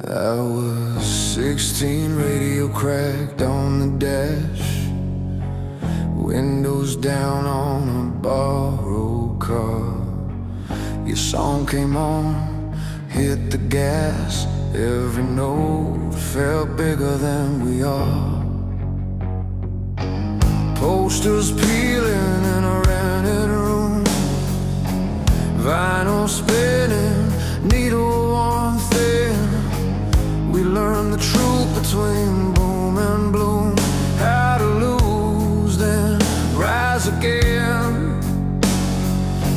I was 16, radio cracked on the dash, windows down on a borrowed car. Your song came on, hit the gas. Every note felt bigger than we are. Posters peeling in a rented room, vinyl spinning, needle worn thin. We learned the truth between boom and bloom, how to lose then rise again.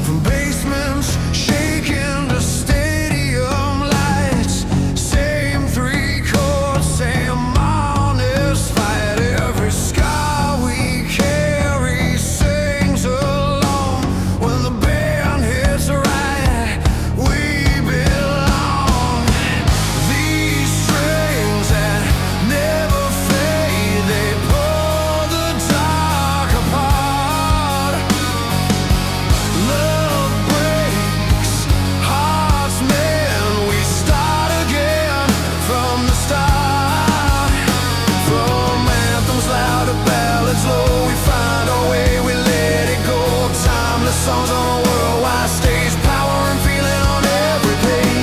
From basements shaking to stadium lights, same three chords, same honest fight. Every scar we carry sings along. When the band hits right, we belong. These strings that never fade, they pull the dark apart. Love breaks hearts, man, we start again from the start. From anthems loud to ballads low, we find our way, we let it go. Timeless songs on a worldwide stage, power and feeling on every page.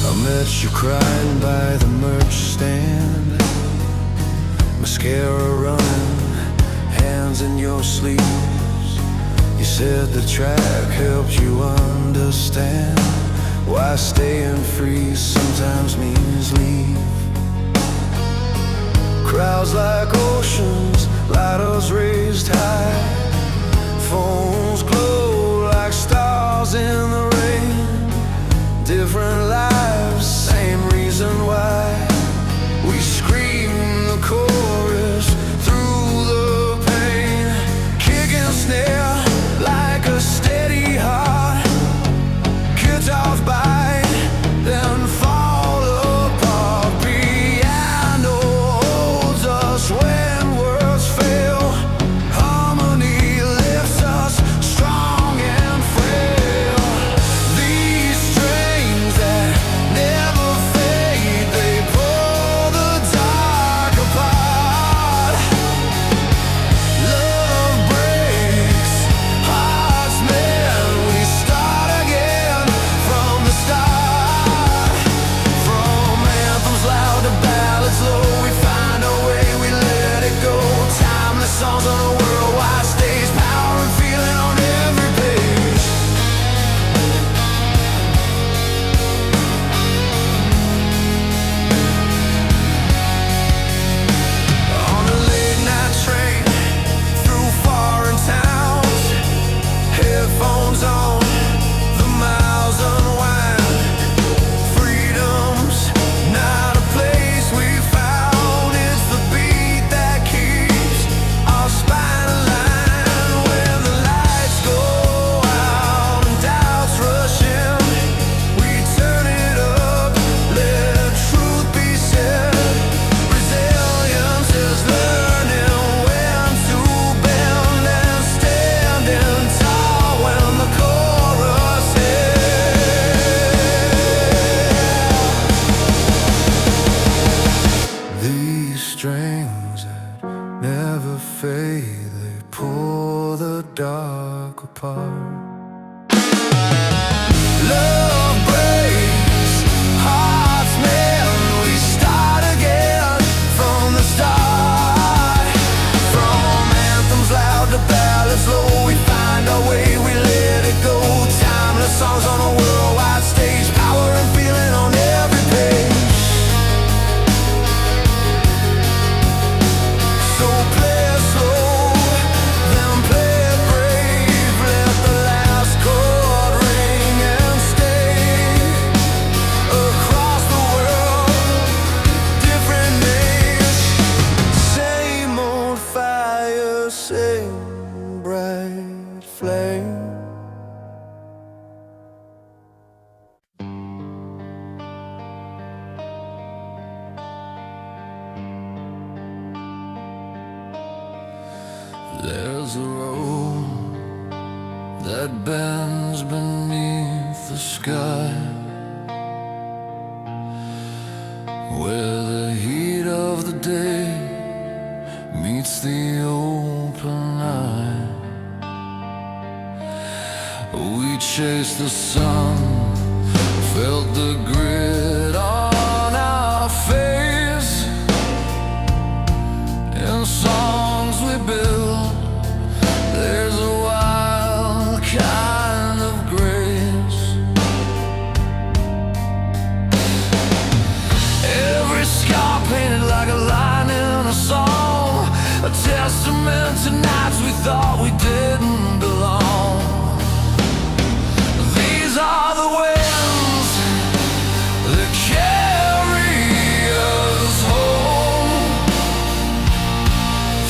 I met you crying by the merch stand, mascara running, hands in your sleeves. You said the track helped you understand why staying free sometimes means leave. Crowds like oceans, lighters raised high, phones glow like stars in the rain. Different lives, same reason why we scream the chorus through the pain. Kick and snare like a steady heart, guitars bite, then fall apart. Piano holds us when words fail, harmony lifts us strong and frail. These strings that never fade, they pull the dark apart. Love breaks hearts, man, we start again from the start. From anthems loud to ballads low, we find our way, we let it go. Timeless songs on a worldwide stage, power and feeling on every page. On a late night train through foreign towns, headphones on, the miles unwind. Freedom's not a place we found, it's the beat that keeps our spine aligned. When the lights go out and doubts rush in, we turn it up, let truth be said. Resilience is learning when to bend and standing tall when the chorus hits. These strings that never fade, they pull the dark apart. Love breaks hearts, man, we start again from the start. From anthems loud to ballads low, we find our way, we let it go. Timeless songs on a worldwide stage, power and feeling on every page. So play it slow, then play it brave, let the light There's a road that bends beneath the sky, where the heat of the day meets the open eye. We chased the sun, felt the grit on our face. In songs we build, there's a wild kind of grace. Every scar painted like a line in a song, a testament to nights we thought we didn't belong. These are the winds that carry us home,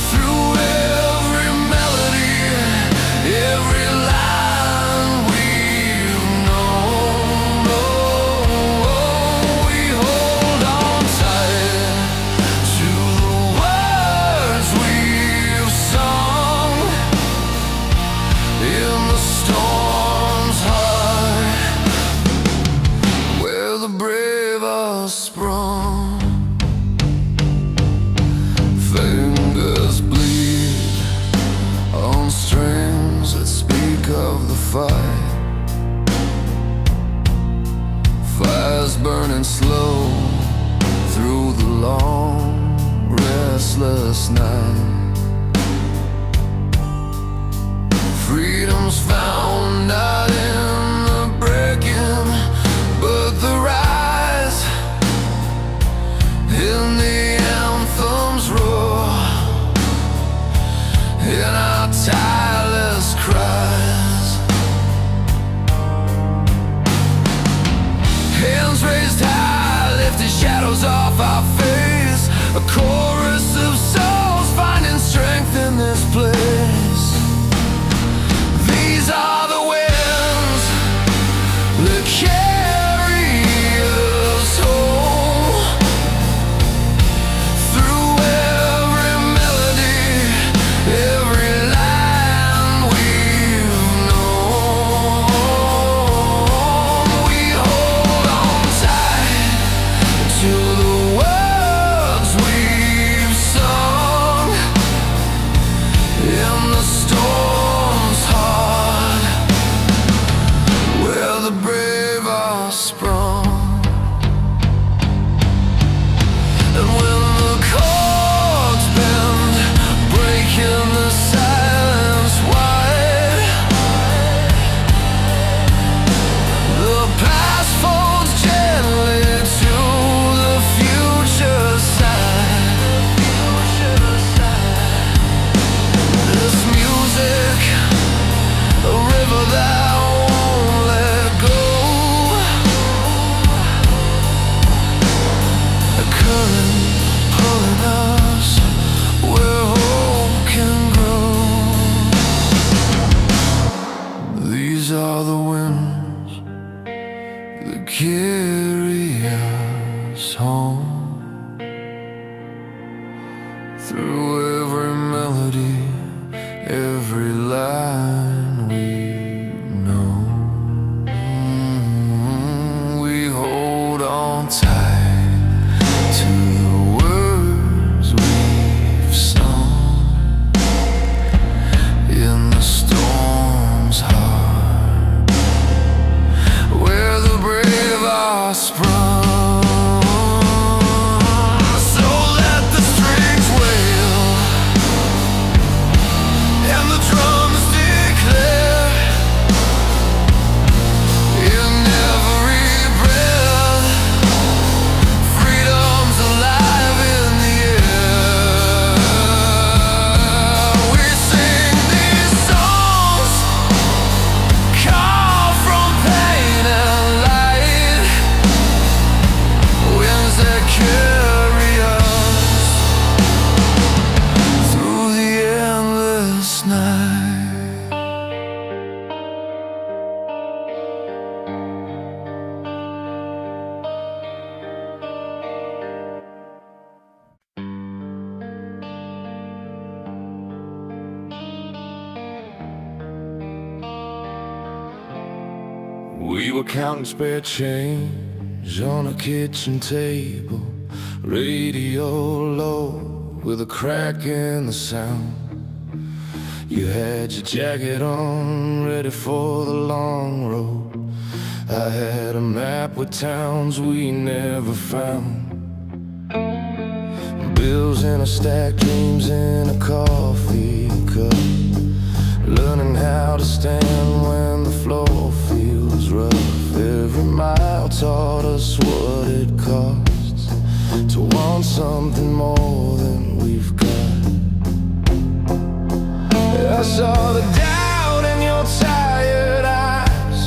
through every melody, every line we've known. Oh, we hold on tight to the words we've sung in the storm's heart, where the brave are sprung. Fingers bleed on strings that speak of the fight. Fires burning slow through the long, restless night. Freedom's found not in the breaking, but the rise. In the anthems roar, in our tireless cries. Hands raised high, lifting shadows off our face. A chorus of souls finding strength in this place. These are the winds that carry us home, through every melody, every line we've known. We hold on tight to the words we've sung in the storm's heart, where the brave are sprung. And when the chords bend, breaking the silence wide, the past folds gently to the future side. This music, a river that won't let go, a current pulling us where hope can grow. These are the winds that carry us home, through every melody, every line we know. We hold on tight to the words we've sung in the storm's heart, where the brave are sprung. So let the strings wail We were counting spare change on a kitchen table, radio low with a crack in the sound. You had your jacket on, ready for the long road. I had a map with towns we never found. Bills in a stack, dreams in a coffee cup. Learning how to stand when the floor feels rough. Every mile taught us what it costs to want something more than we've got. I saw the doubt in your tired eyes,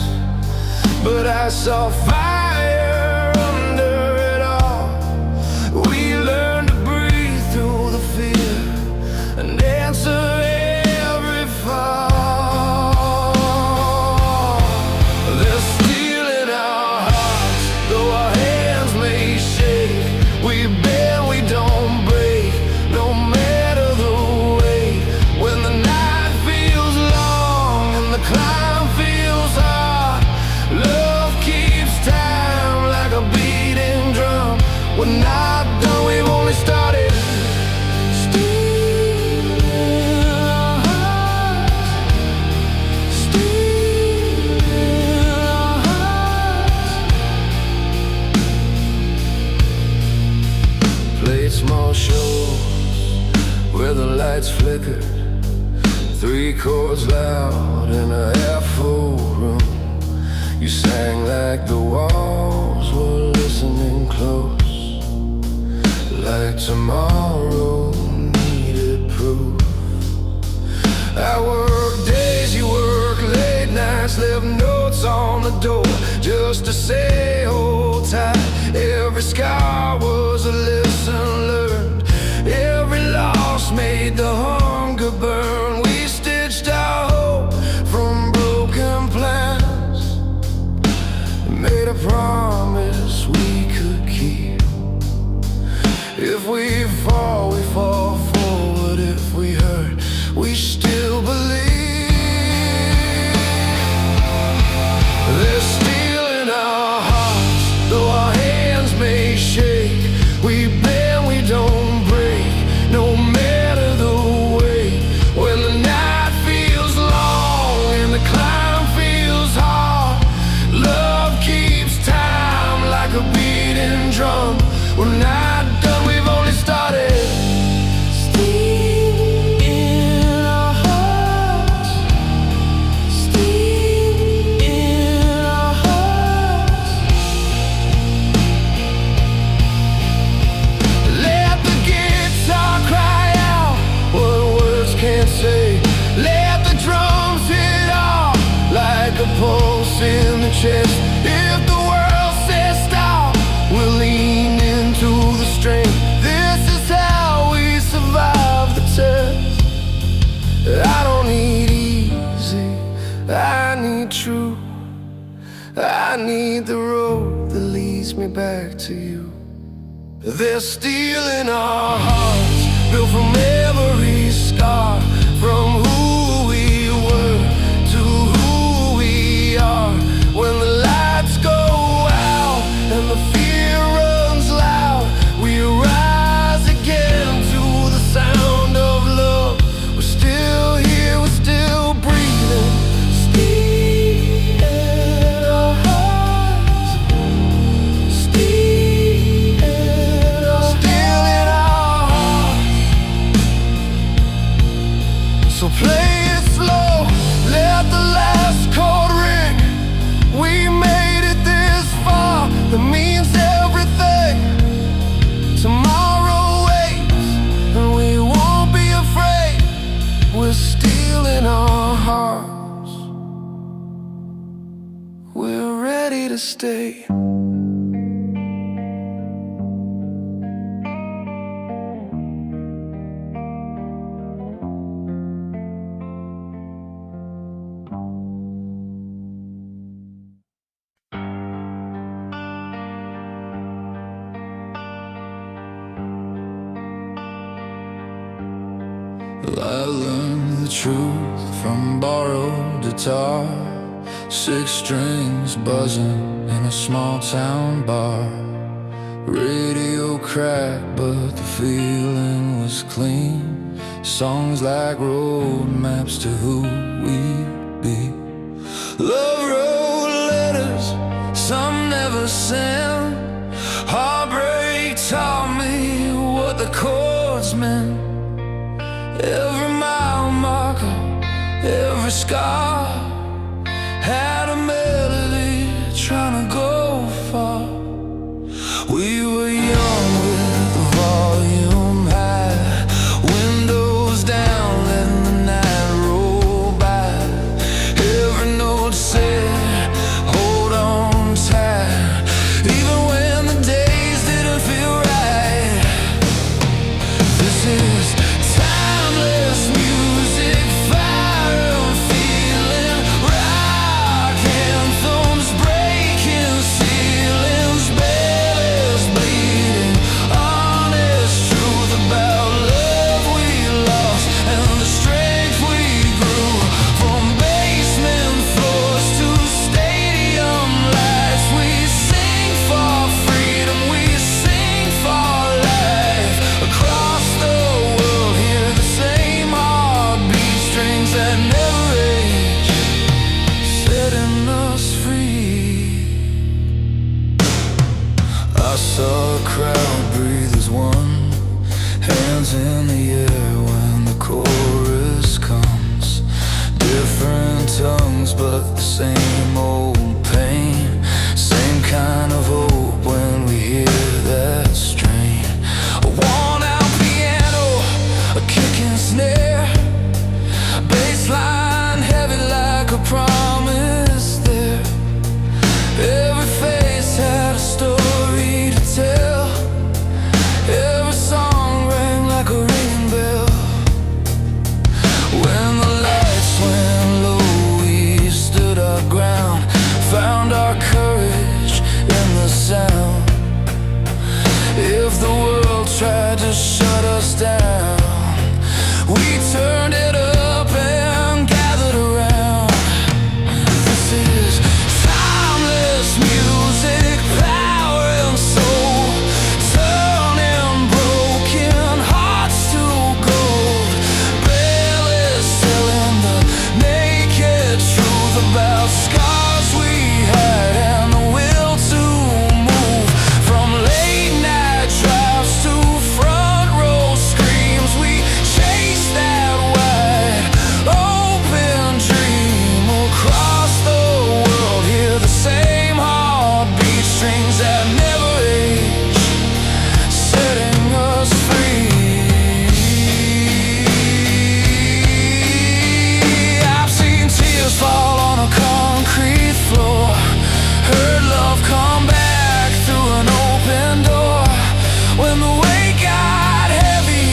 but I saw fire under it all. We learned to breathe through the fear and answer every fall. There's steel in our hearts, though our hands may shake. We bend, we don't break, no matter the way. When the night feels long and the climb feels hard, love keeps time like a beating drum. We're not done, we've only started. Small shows where the lights flickered, 3 chords loud in a half-full room. You sang like the walls were listening close, like tomorrow needed proof. I work days, you work late nights, left notes on the door just to say hold tight. Every scar was a lesson learned, every loss made the hunger burn. We stitched our hope from broken plans, made a promise we could keep. If we fall forward. If we hurt, we still believe. There's steel in our hearts, though our hands may shake. We bend, we don't break, no matter the way. When the night feels long and the climb feels hard, love keeps time like a beating drum. We're not done, we've only started. In the chest, if the world says stop, we'll lean into the strength. This is how we survive the test. I don't need easy, I need true. I need the road that leads me back to you. There's steel in our hearts, built from every scar, from who we were to who we are. When the lights go out and the fear runs loud, we rise again to the sound of love. We're still here, we're still breathing. Steel in our hearts, steel in our hearts. So play it slow, let the last chord ring. We made it this far, that means everything. Tomorrow waits, and we won't be afraid. We're steel in our hearts, we're ready to stay. I learned the truth from borrowed guitar, Six strings buzzing in a small town bar. Radio cracked but the feeling was clean. Songs like road maps to who we'd be. Love wrote letters some never sent. Heartbreak taught me what the chords meant. Every mile marker, every scar had a melody trying to go far. We were young with the volume high, windows down, letting the night roll by. Every note said, hold on tight, even when the days didn't feel right. This is timeless music, fire and feeling, rock anthems, breaking ceilings, bells bleeding, honest truth about love we lost and the strength we grew. From basement floors to stadium lights, we sing for freedom, we sing for life. Across the world, hear the same heartbeat, strings that never age, setting us free. I saw a crowd breathe as one, hands in the air when the chorus comes. Different tongues but the same old pain, same kind of hope when we hear that strain. A worn-out piano, a kicking snare, bass line heavy like a promise there. Every face had a story to tell, every song rang like a ringing bell. When the lights went low, we stood our ground, found our courage in the sound. If the world tried to shut us down, we turned it up and gathered around. This is timeless music, power and soul, turning broken hearts to gold. Ballads telling the naked truth about scars we had and the will to move. From late night drives to front row screams, we chase that wide open dream. Across the world, hear the same heartbeat, strings that never age, setting us free. I've seen tears fall on a concrete floor, heard love come back through an open door. When the weight got heavy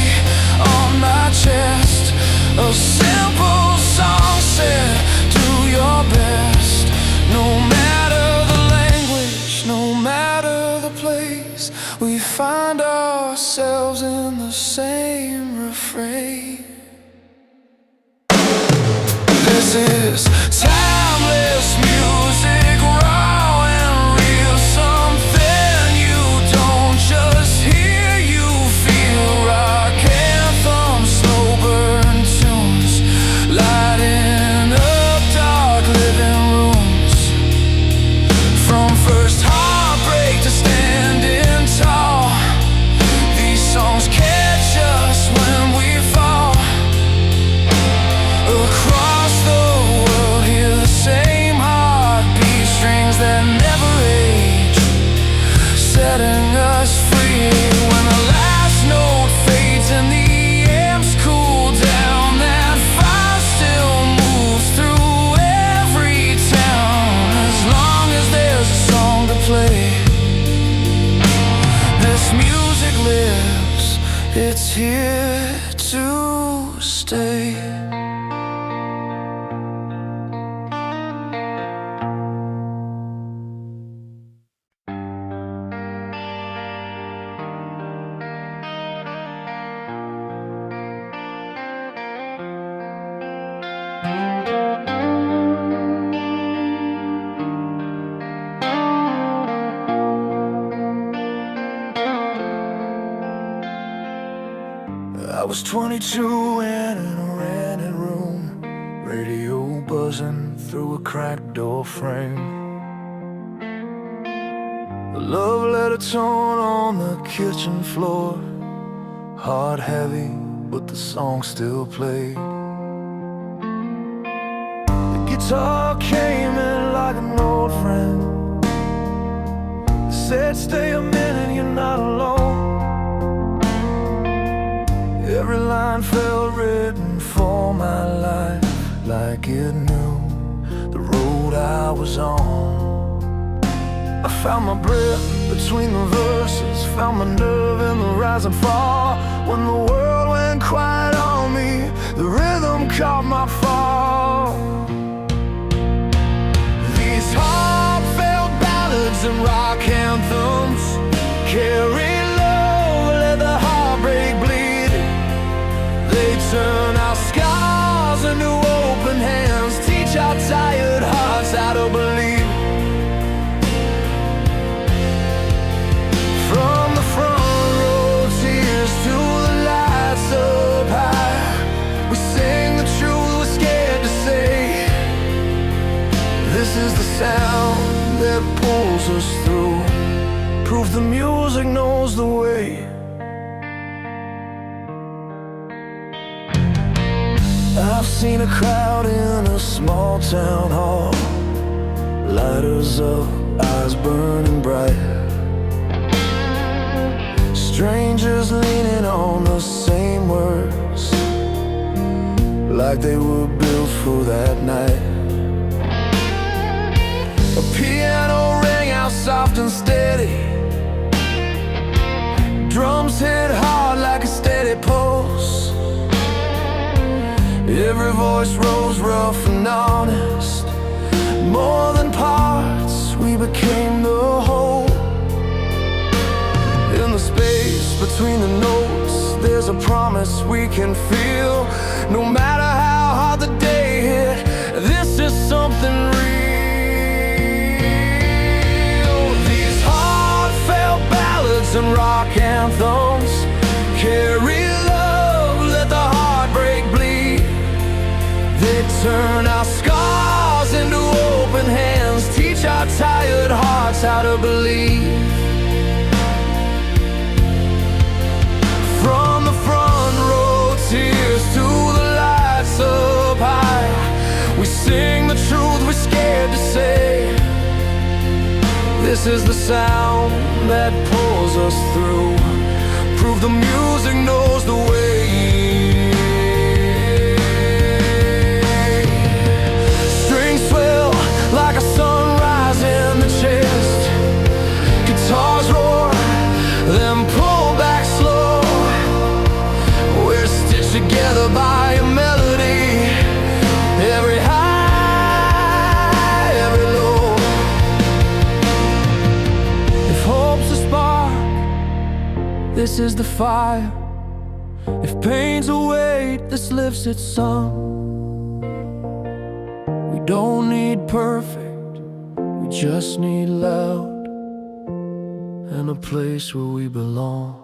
on my chest, a simple song said, do your best. No matter the language, no matter the place, we find ourselves in the same refrain. This is timeless music, raw and real, something you don't just hear, you feel. Rock anthems, slow burn tunes, lighting up dark living rooms. From first heartbreak to standing tall, these songs catch us when we fall. Across the world, hear the same heartbeat, strings that never age, setting us free. When the last note fades and the amps cool down, that fire still moves through every town. As long as there's a song to play, this music lives, it's here to stay. I was 22 in a rented room, radio buzzing through a cracked door frame. A love letter torn on the kitchen floor, heart heavy, but the song still played. The guitar came in like an old friend. It said, stay a minute, you're not alone. Every line felt written for my life, like it knew the road I was on. I found my breath between the verses, found my nerve in the rise and fall. When the world went quiet on me, the rhythm caught my fall. These heartfelt ballads and rock anthems carry love, let the heartbreak bleed. They turn our scars into open hands, teach our tired hearts how to believe. From the front row, tears to the lights up high, we sing the truth we're scared to say. This is the sound that pulls us through, proof the music knows the way. I've seen a crowd in a small town hall, lighters up, eyes burning bright, strangers leaning on the same words, like they were built for that night. A piano rang out soft and steady, drums hit hard like a steady pulse. Every voice rose rough and honest, more than parts, we became the whole. In the space between the notes, there's a promise we can feel. No matter how hard the day hit, this is something real. These heartfelt ballads and rock anthems carry love, let the heartbreak bleed. They turn our scars into open hands, teach our tired hearts how to believe. From the front row, tears to the lights up high, we sing the truth we're scared to say. This is the sound that pulls us through, prove the music knows the way. Strings swell like a sunrise in the chest, guitars roar, then pull back slow. We're stitched together by a melody, every high, every low. If hope's a spark, this is the fire. If pain's a weight, this lifts its song. We don't need perfect, we just need loud, and a place where we belong.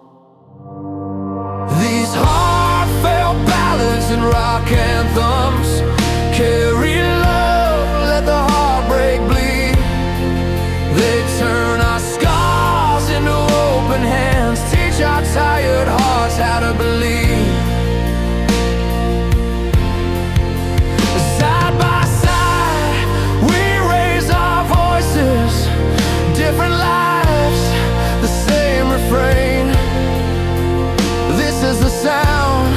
These heartfelt ballads and rock anthems carry love, let the heartbreak bleed. They turn our scars into open hands, teach our tired hearts how to believe. Side by side, we raise our voices, different lives, the same refrain. This is the sound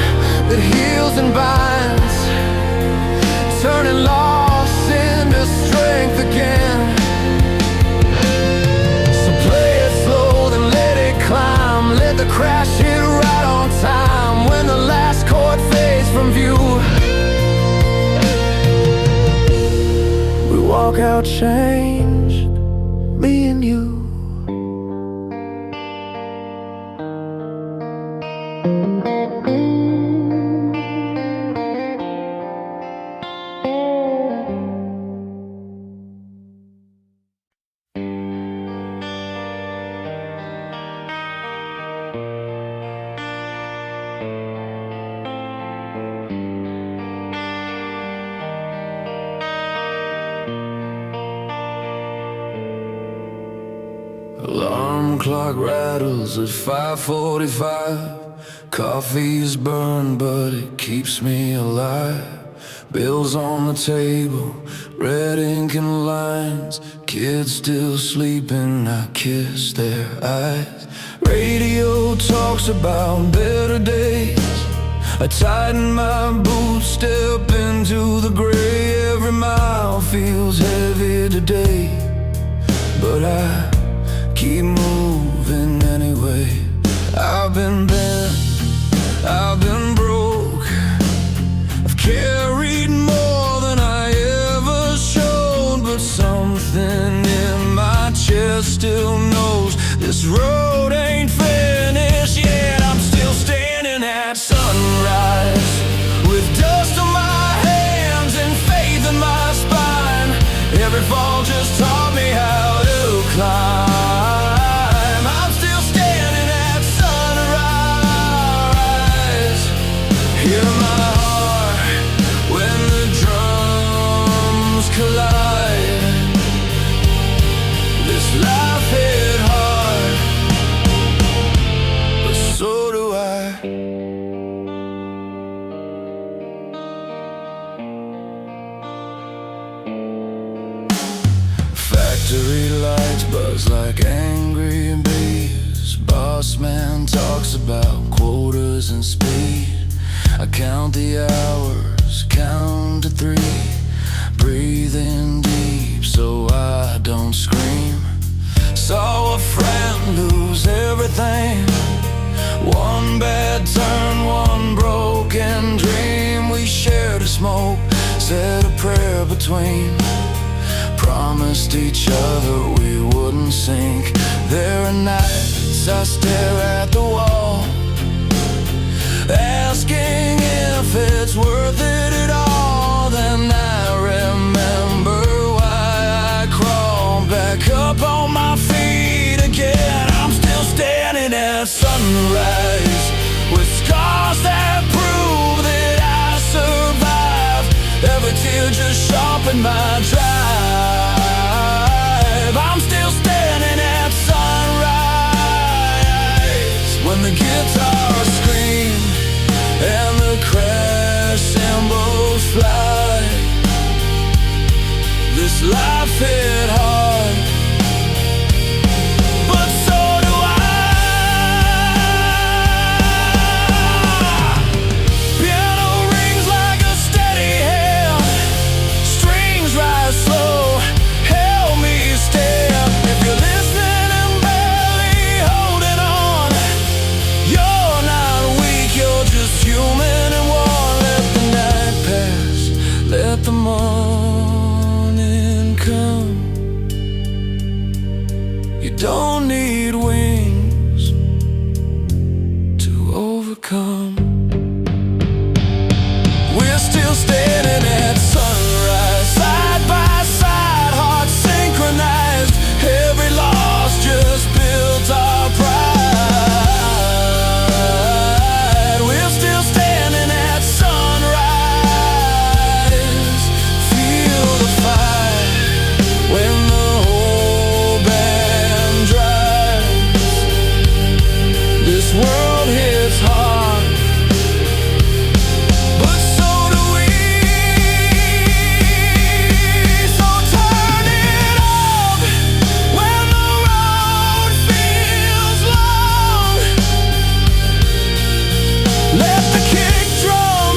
that heals and binds, turning loss into strength again. So play it slow, then let it climb, let the crash hit right on time. When the last chord fades from view, we walk out changed, me and you. clock rattles at 5:45. Coffee is burned, but it keeps me alive. Bills on the table, red ink and lines. Kids still sleeping, I kiss their eyes. Radio talks about better days. I tighten my boots, step into the gray. Every mile feels heavy today, but I keep moving anyway. I've been bent, I've been broke. I've carried more than I ever showed, but something in my chest still knows this road ain't finished yet. I'm still standing at sunrise, with dust on my hands and faith in my spine. Every fall just taught me how to climb. I'm still standing at sunrise. Hear my heart when the drums collide. This life hit hard, but so do I. Factory lights buzz like angry bees. Boss man talks about quotas and speed. I count the hours, count to 3. Breathing deep so I don't scream. Saw a friend lose everything. One bad turn, one broken dream. We shared a smoke, said a prayer between. Promised each other we wouldn't sink. There are nights I stare at the wall, asking if it's worth it at all. Then I remember why I crawled back up on my feet again. I'm still standing at sunrise, with scars that prove that I survived. Every tear just sharpened my drive. I'm still standing at sunrise, when the guitar screams and the crash cymbals fly. This life hit hard, but so do I. Piano rings like a steady hand, strings rise slow, help me stand. If you're listening and barely holding on, you're not weak, you're just human and worn. Let the night pass, let the morning come. You don't need wings to overcome. We're still standing at sunrise, side by side, hearts synchronized. Every loss just builds our pride. We're still standing at sunrise. Feel the fight when the whole band drives. This world hits hard, but so do we. So turn it up when the road feels long. Let the kick drum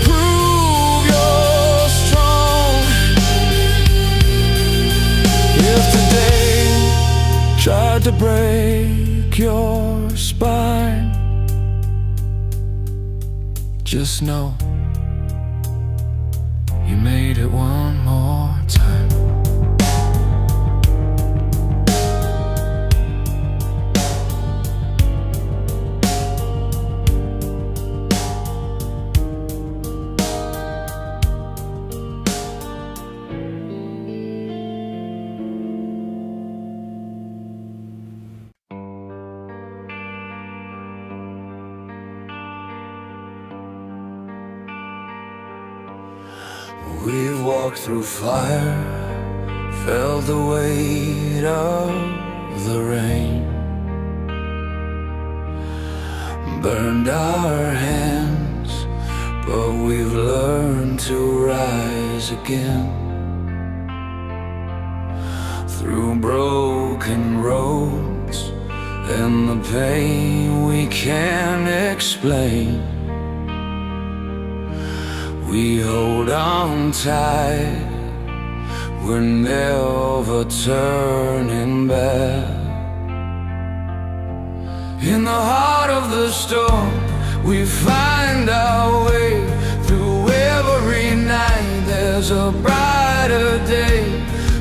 prove you're strong. If today tried to break your spine, just know you made it one more time. We've walked through fire, felt the weight of the rain burned our hands, but we've learned to rise again. Through broken roads and the pain we can't explain, we hold on tight, we're never turning back. In the heart of the storm, we find our way. Through every night, there's a brighter day.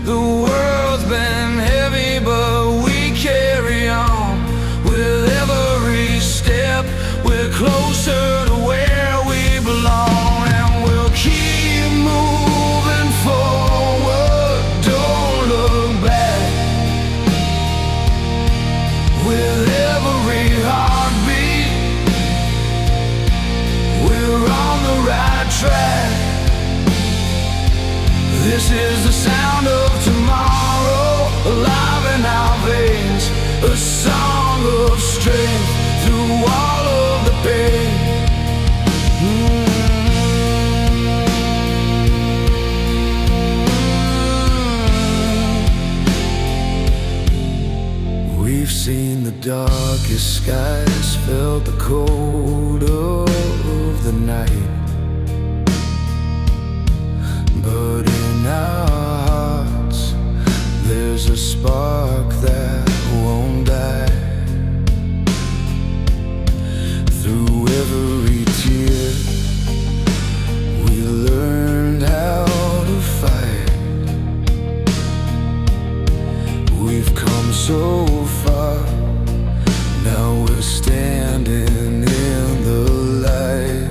The world's been heavy, but we carry on. With every step, we're closer to where we belong. And we'll keep moving forward, don't look back. With every heartbeat, we're on the right track. This is the sound of tomorrow, alive in our veins. A song of strength through all of the pain. We've seen the darkest skies, felt the cold of the night, but in our hearts there's a spark that won't die. Through every tear, we learned how to fight. We've come so far, now we're standing in the light.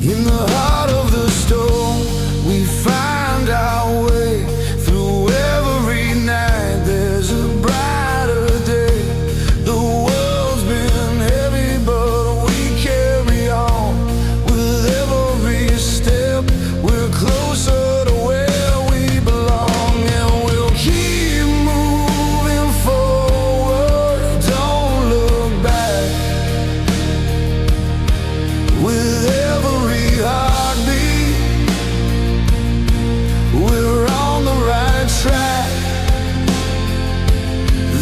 In the heart of the storm, we find our way. Through every night, there's a brighter day. The world's been heavy, but we carry on. With every step, we're closer to where we belong. And we'll keep moving forward, don't look back. With every heartbeat, we're on the right track.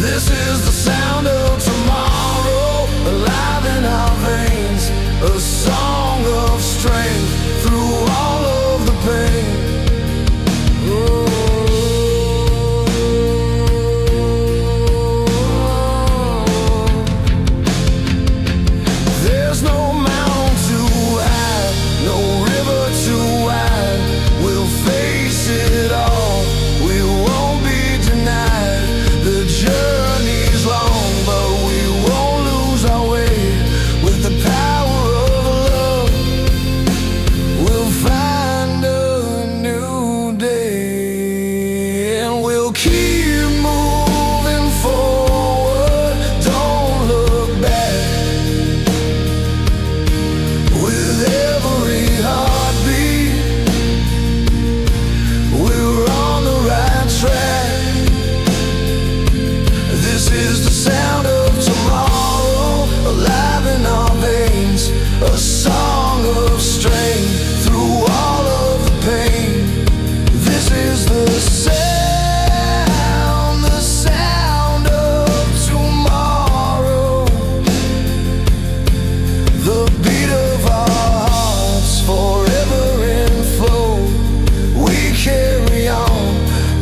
This is the sound of tomorrow, alive in our veins. A song of strength through all of the pain. There's no mountain too high, no river too wide. We'll face it all, we won't be denied. The journey's long, but we won't lose our way. With the power of love, we'll find a new day. And we'll keep moving forward, don't look back. With every heartbeat, we're on the right track. This is the sound of tomorrow, alive in our veins. A song of strength through all of the pain. This is the sound of tomorrow. The beat of our hearts forever in flow. We carry on,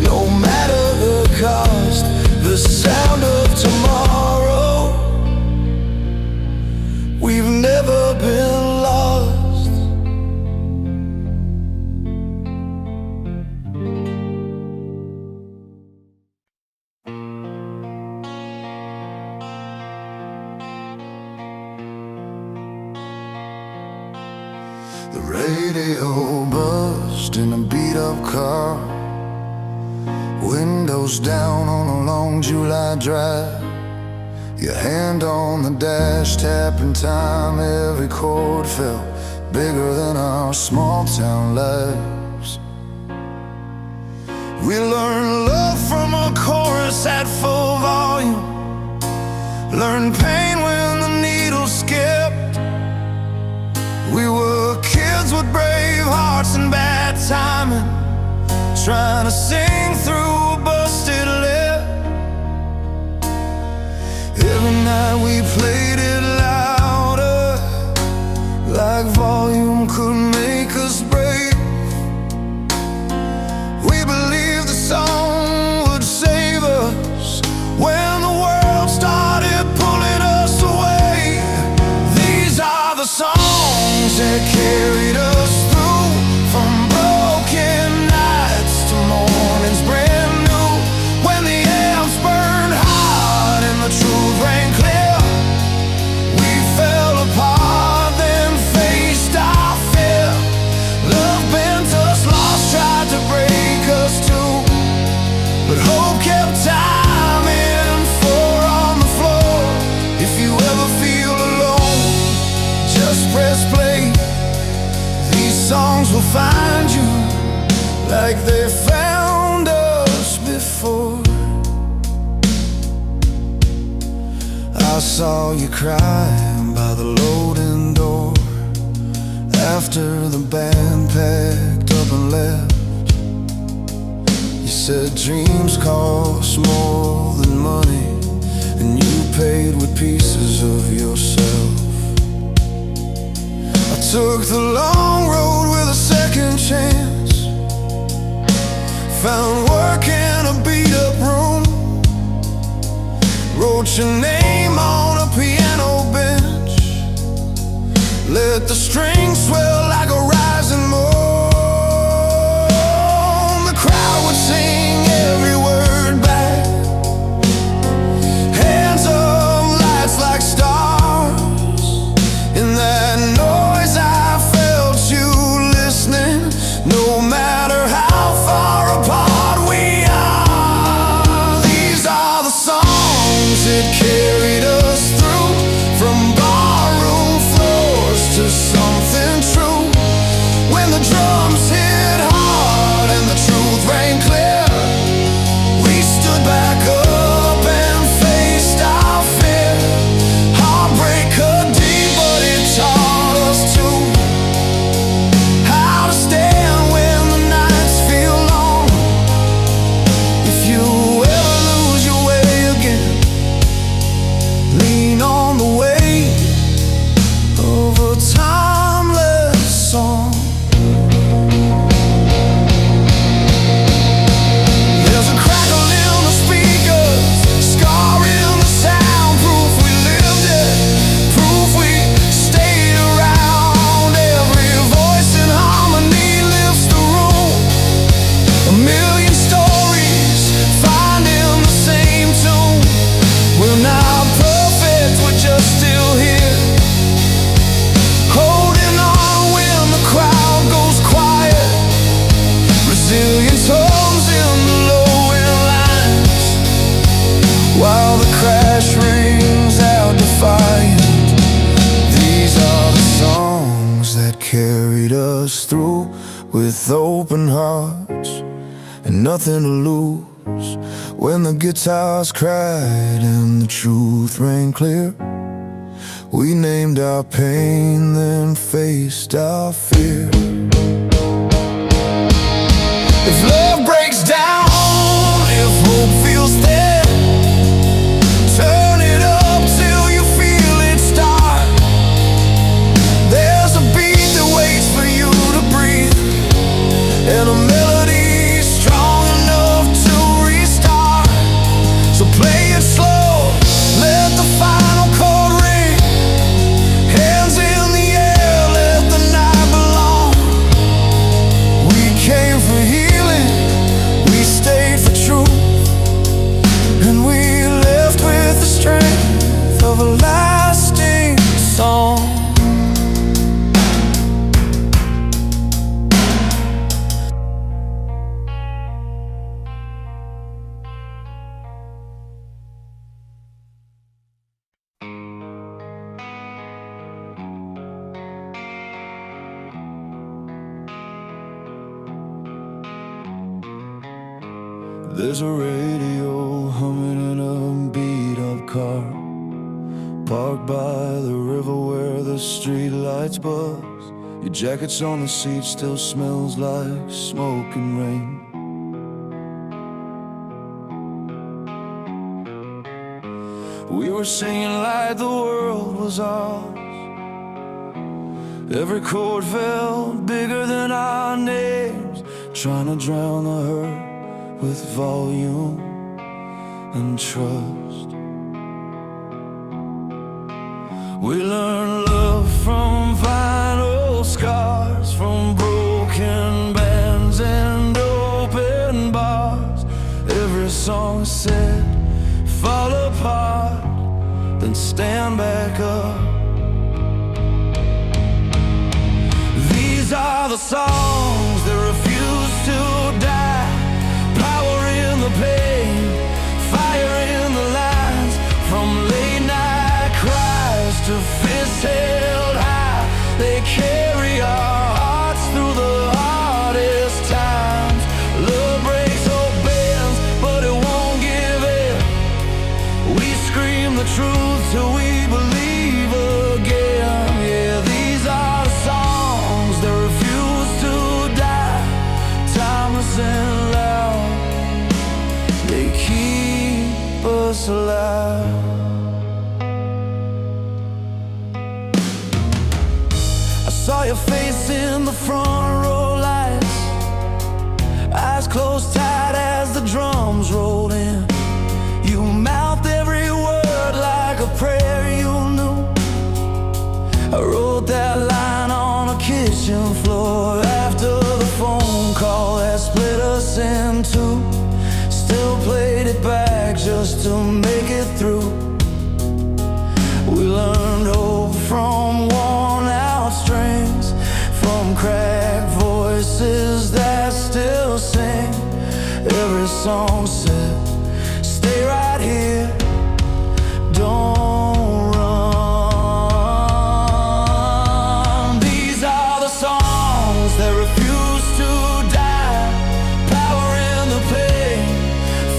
no matter the cost. The sound of tomorrow, we've never been lost. The radio buzzed in a beat-up car, windows down on a long July drive. Your hand on the dash, tapping time. Every chord felt bigger than our small town lives. We learned love from a chorus at full volume, learned pain when the needle skipped. We were kids with brave hearts and bad timing, trying to sing through a busted lip. Every night we played it louder, like volume could make us brave. We believed the song would save us when the world started pulling us away. These are the songs that carried us through, from broken nights to mornings brand new. When the amps burned hot and the truth rang clear, we fell apart, then faced our fear. Love bent us, lost tried to break us too, but hope kept timing, four on the floor. If you ever feel alone, just press play. These songs will find you like they found us before. I saw you crying by the loading door after the band packed up and left. You said dreams cost more than money, and you paid with pieces of yourself. I took the long road with a second chance, found work in a beat-up room, wrote your name on a piano bench, let the strings swell like a rising moon. The crowd would sing every word back, hands up, lights like stars. In that noise I felt you listening, no matter how far apart we are. These are the songs that carried us through, from barroom floors to something true. When the drums hit hard and the truth rang clear, we stood back up and faced our fear. Heartbreak cut deep, but it taught us too, how to stand when the nights feel long. If you ever lose your way again, lean on the weight of a timeless song. There's a crackle in the speakers, scar in the sound, proof we lived it, proof we stayed around. Every voice in harmony lifts the room, a million stories finding the same tune. We're not perfect, we're just still here, holding on when the crowd goes quiet. Resilience hums in the low-end lines, while the crash rings out defiant. These are the songs that carried us through, with open hearts and nothing to lose. When the guitars cried and the truth rang clear, we named our pain, then faced our fear. If love breaks down, if hope feels thin, turn it up till you feel it start. There's a beat that waits for you to breathe, and a melody strong enough to restart. So play it slow, let the final chord ring, hands in the air, let the night belong. We came for healing, There's a radio humming in a beat-up car, parked by the river where the street lights buzz. Your jacket's on the seat, still smells like smoke and rain. We were singing like the world was ours. Every chord felt bigger than our names, trying to drown the hurt with volume and trust. We learned love from vinyl scars, from broken bands and open bars. Every song said, fall apart, then stand back up. These are the songs that refuse to die. Power in the pain, fire in the lines, from late night cries to fists held high. They carry our hearts through the hardest times. Love breaks or bends, but it won't give in. We scream the truth till we believe again. Yeah, these are the songs that refuse to die. Timeless and loud, they keep us alive. I saw your face in the front row lights, eyes closed tight as the drums rolled in. You mouthed every word like a prayer you knew. I wrote that line on a kitchen floor after the phone call that split us in two. Still played it back just to make it through. We learned hope from worn out strings, from cracked voices that still sing. Every song said, stay right here, don't run. These are the songs that refuse to die. Power in the pain,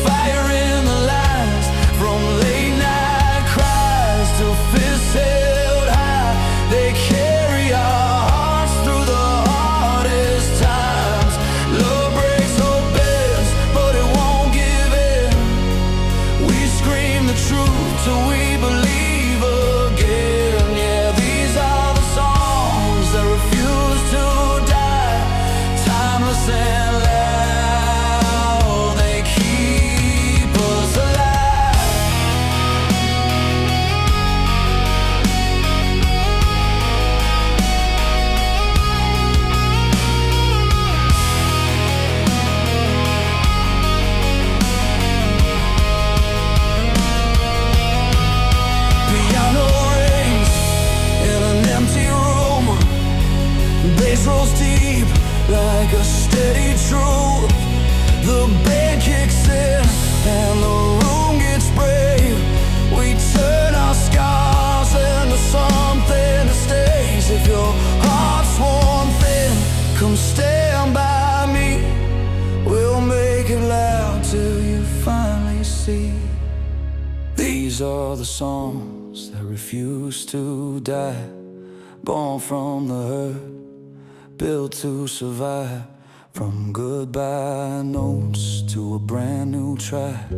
fire in the lines, from late night cries to fists held high. They carry our hearts through the hardest times. Love breaks or bends, but it won't give in. We scream the truth till we believe again. Yeah, these are the songs that refuse to die. Timeless and loud, they keep us alive. Piano rings in an empty room. Bass rolls deep like a steady truth. The band kicks in and the room gets brave. We turn our scars into something that stays. If your heart's worn thin, come stand by me. We'll make it loud till you finally see. These are the songs that refuse to die. Born from the hurt, built to survive. From goodbye notes to a brand new track.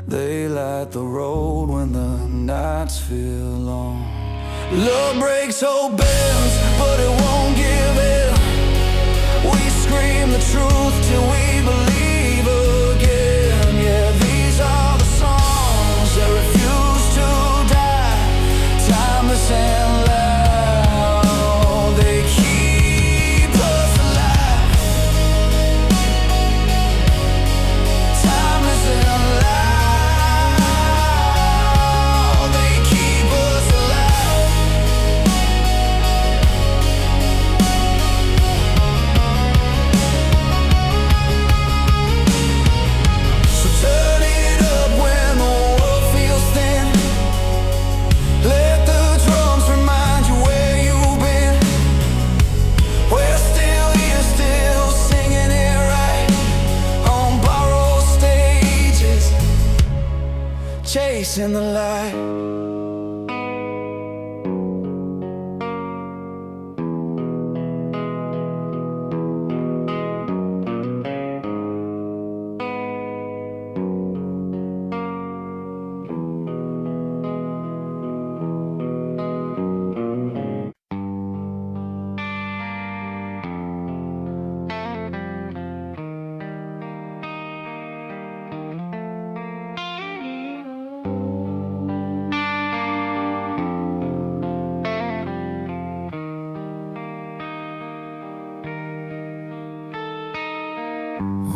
They light the road when the nights feel long. Love breaks or bends, but it won't give in. We scream the truth till we believe again. Yeah, these are the songs that refuse to die. Timeless and loud, they keep us alive. Timeless and loud, they keep us alive. in the light.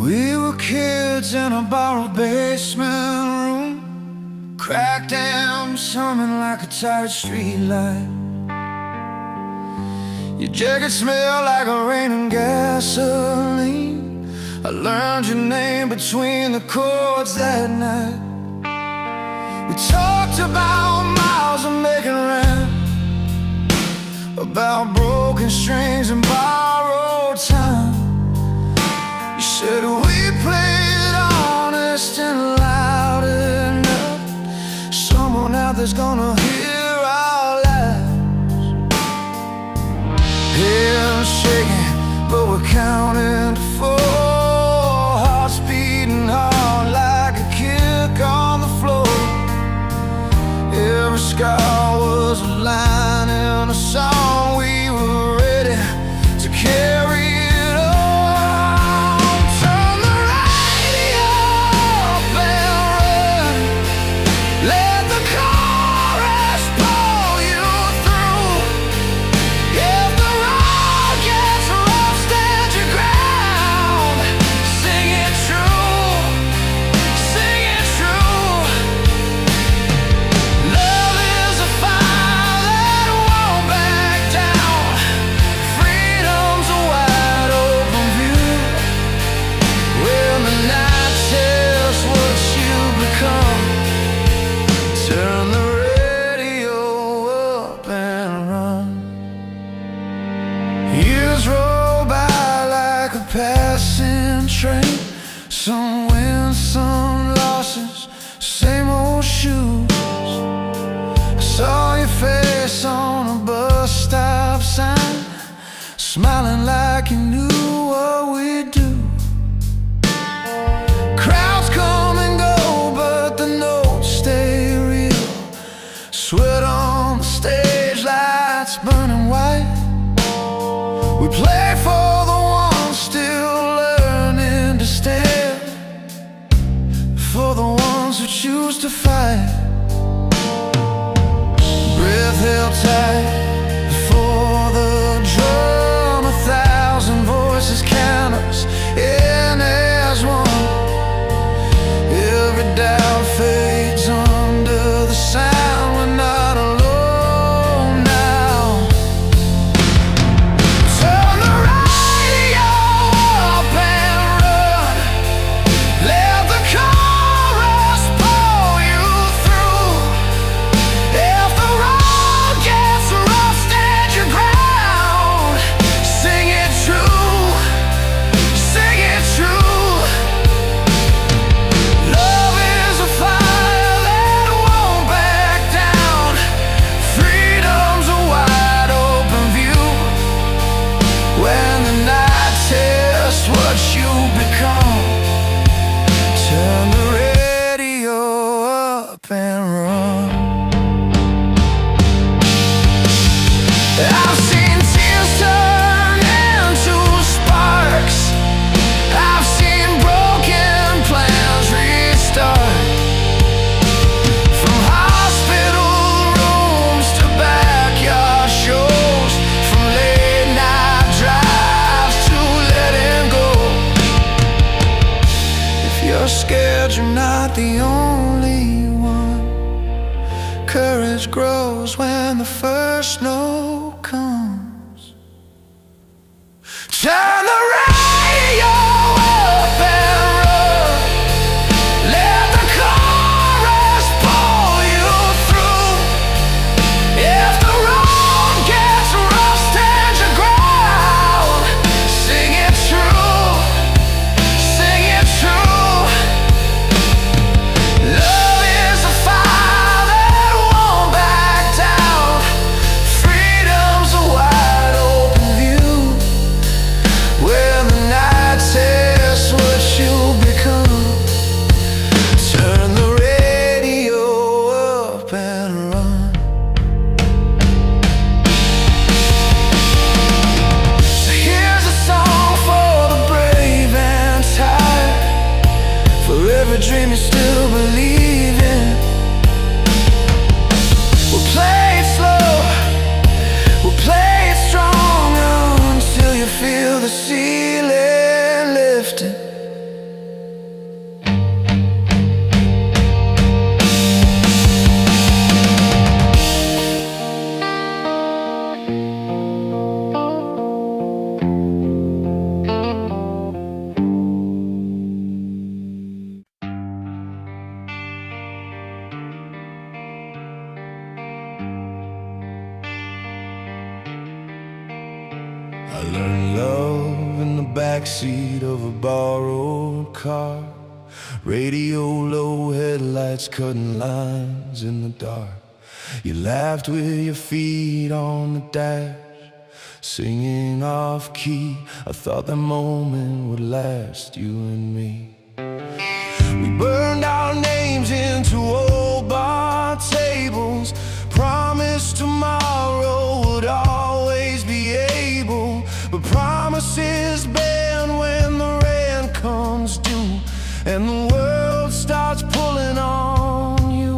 We were kids in a borrowed basement room, cracked amps humming like a tired street light. Your jacket smelled like a rain and gasoline. I learned your name between the chords that night. We talked about miles of making rent, about broken strings and borrowed time. You said we played honest and loud enough. Someone out there's gonna hear our laughs. Hands shaking, but we're counting to 4. Hearts beating hard like a kick on the floor. Every scar was a line in a song. We were ready to carry it on. Turn the radio up and run. Let the chorus pull you through. If the road gets rough, stand your ground. Sing it true, sing it true. Love is a fire that won't back down. Freedom's a wide open view. When the night tells what you become, turn the radio up and run. Years roll by like a passing train. Some wins, some losses, same old shoes. I saw your face on a bus stop sign, smiling like you knew what we'd do. Crowds come and go, but the notes stay real. Sweat on the stage, lights burning white. We play for the ones still learning to stand, for the ones who choose to fight. Breath held tight before the drum. 1,000 voices count us in as one. Every doubt fades under the sound. We're not alone now. Turn the radio up and run. Let the chorus pull you through. If the road gets rough, stand your ground. Sing it true, sing it true. Love is a fire that won't back down. Freedom's a wide open view. When the night tests what you become, turn the radio up and run. I've seen tears turn into sparks. I've seen broken plans restart. From hospital rooms to backyard shows, from late night drives to letting go. If you're scared, you're not the only one. Courage grows when the first no comes. Turn the radio up and run. Let the chorus pull you through. If the road gets rough, stand your ground. Sing it true, sing it true. Love is a fire I learned love in the backseat of a borrowed car. Radio low, headlights cutting lines in the dark. You laughed with your feet on the dash, singing off key. I thought that moment would last, you and me. We burned our names into old bar tables, promised tomorrow would always be able. But promises bend when the rent comes due and the world starts pulling on you.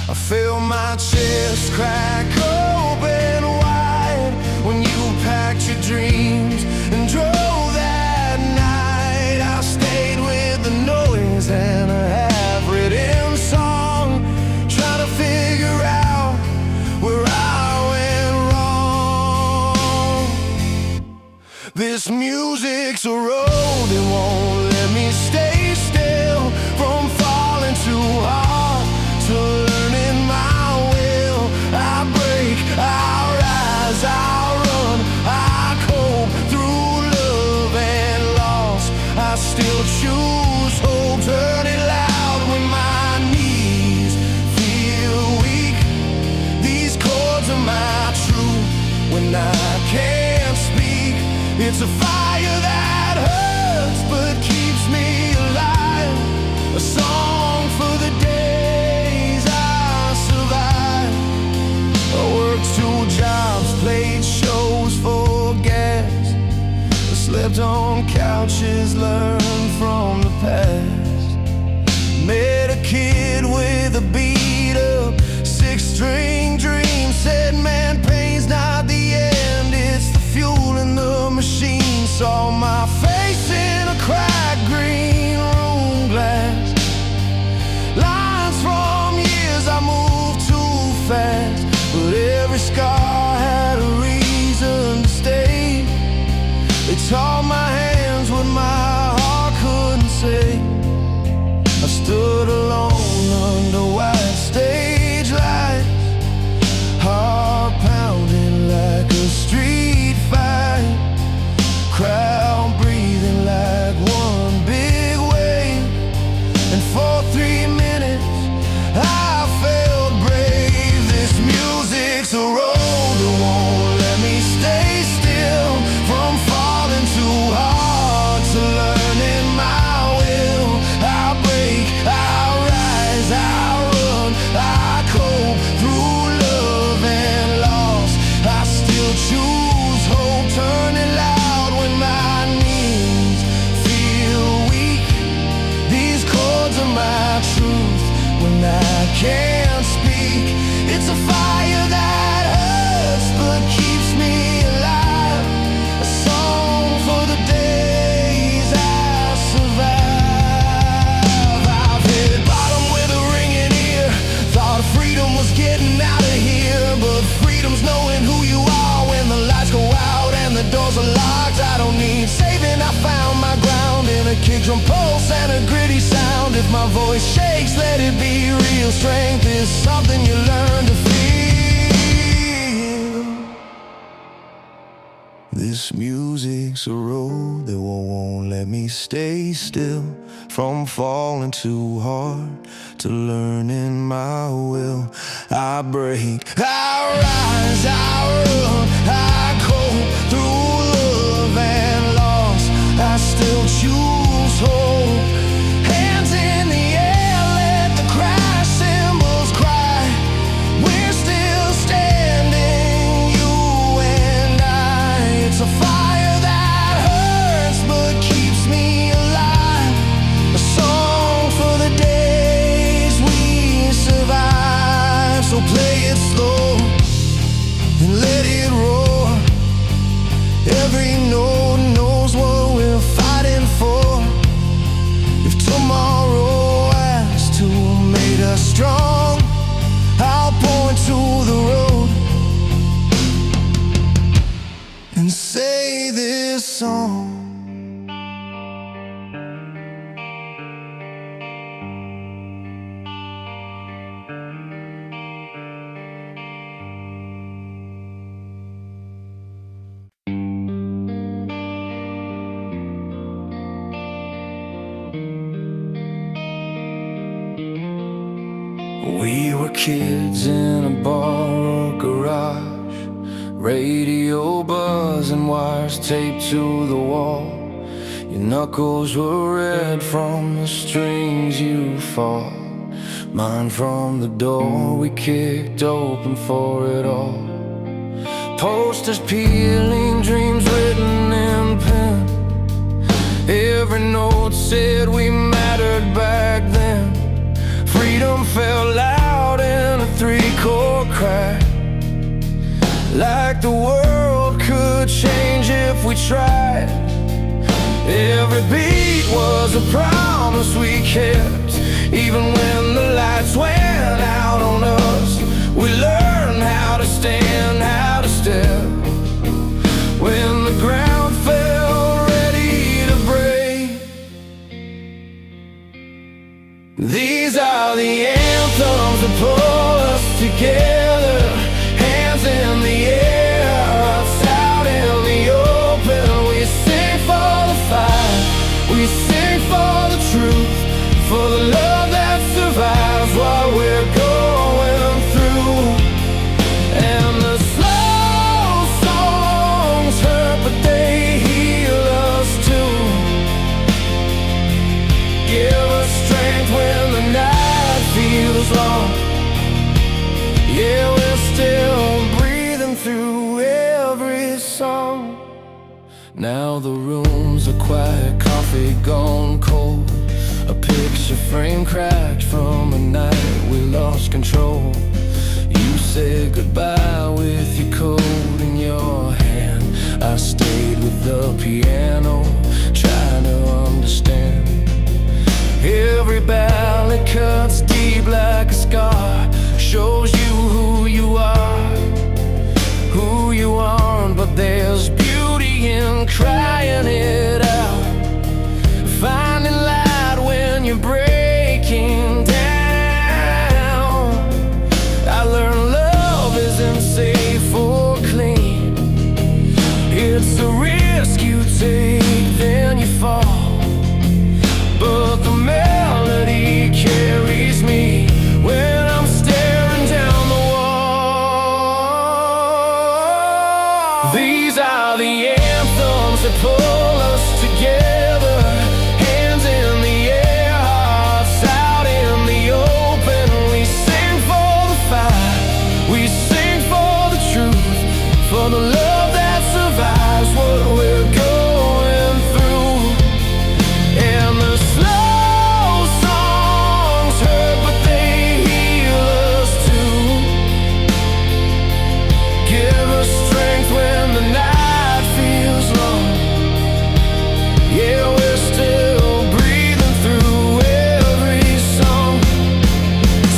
I feel my chest crack open wide when you packed your dreams and drove that night. I stayed with the noise and a half-written song, trying to figure out where I went wrong. This music's a road that won't let me stay still, from falling too hard to learning my will. I break, I rise, I run, I cope through love and loss. I still choose hope, turn it loud when my knees feel weak. These chords are my truth when I can't speak. It's a fire that hurts but keeps me alive, a song for the days I survived. I worked 2 jobs, played shows for gas, I slept on couches, learned from the past. Met a kid with a beat-up 6-string dream, said man, pain's not the end, it's the fuel in the machine. Saw my face in a cracked green room glass, lines from years I moved too fast, but every scar had a reason to stay. They taught my hands what my heart couldn't say. I stood alone under white stage lights, heart pounding like a street fight, crowd breathing like one big wave. And for 3 minutes I felt brave. This music's a road that won't let me stay still, from falling too hard to learning my will. I break, I rise, I run, I cope through love and loss. I still choose hope, turn it loud when my knees feel weak. These chords are my truth when I can't speak. It's a fire that hurts but keeps me alive, a song for the days I survive. I've hit bottom with a ringing ear, thought freedom was getting out of here, but freedom's knowing who you are when the lights go out and the doors are locked. I don't need saving, I found my ground in a kick drum pulse and a gritty sound. If my voice shakes, let it be real. Strength is something you learn to feel. This music's a road that won't let me stay still, from falling too hard to learning my will. I break, I rise, I run, I cope through love and loss. I still choose hope. Hands in the air, let the crash cymbals cry. We're still standing, you and I. It's a fire that hurts but keeps me alive, a song for the days we survive. So play it slow and let it roar. Every note knows what we're fighting for. If tomorrow asks to make us strong, I'll point to the road and say this song. kids in a bar or garage, radio buzzing, wires taped to the wall. Your knuckles were red from the strings you fought, mine from the door we kicked open for it all. Posters peeling, dreams written in pen. Every note said we mattered back then. Freedom felt loud in a three-chord crack, like the world could change if we tried. Every beat was a promise we kept, even when the lights went out on us. We learned how to stand, how to step, when the ground felt ready to break. These are the anthems that pull us together, hands in the air, hearts out in the open. We sing for the fight, we sing for the truth, for the love that survives what we're going through. And the slow songs hurt, but they heal us too. Give us strength when the night feels long. Yeah, we're still breathing through every song. Now the rooms are quiet, coffee gone cold, a picture frame cracked from a night we lost control. You said goodbye with your coat in your hand. I stayed with the piano, trying to understand. Every ballad cuts deep like a scar, shows you who you aren't. But there's beauty in crying it out, finding light when you're breaking down. I learned love isn't safe or clean. It's a risk you take, then you fall. But the melody carries me when I'm staring down the wall. These are the anthems that pull us together, hands in the air, hearts out in the open. We sing for the fight, we sing for the truth, for the love that survives what we're going through. And the slow songs hurt, but they heal us too. Give us strength when the night feels long. Yeah, we're still breathing through every song.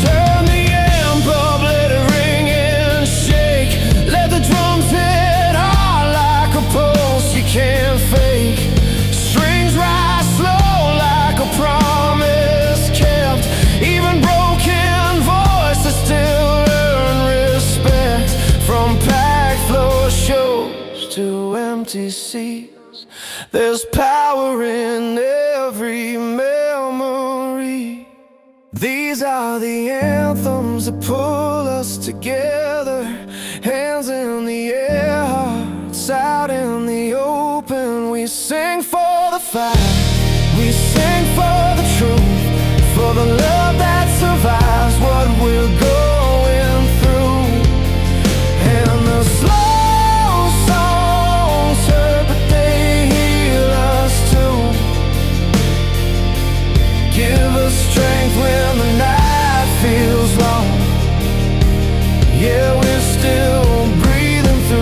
Turn the amp up, let it ring and shake. Let the drums hit hard like a pulse you can't fake. Strings rise slow like a promise kept. Even broken voices still earn respect. From packed floor shows to empty seats, there's power in every memory. These are the anthems that pull us together, hands in the air, hearts out in the open. We sing for the fight, we sing for the truth, for the love that survives what we're going through. And the slow songs hurt, but they heal us too. Give us strength when the night feels long. Yeah, we're still breathing through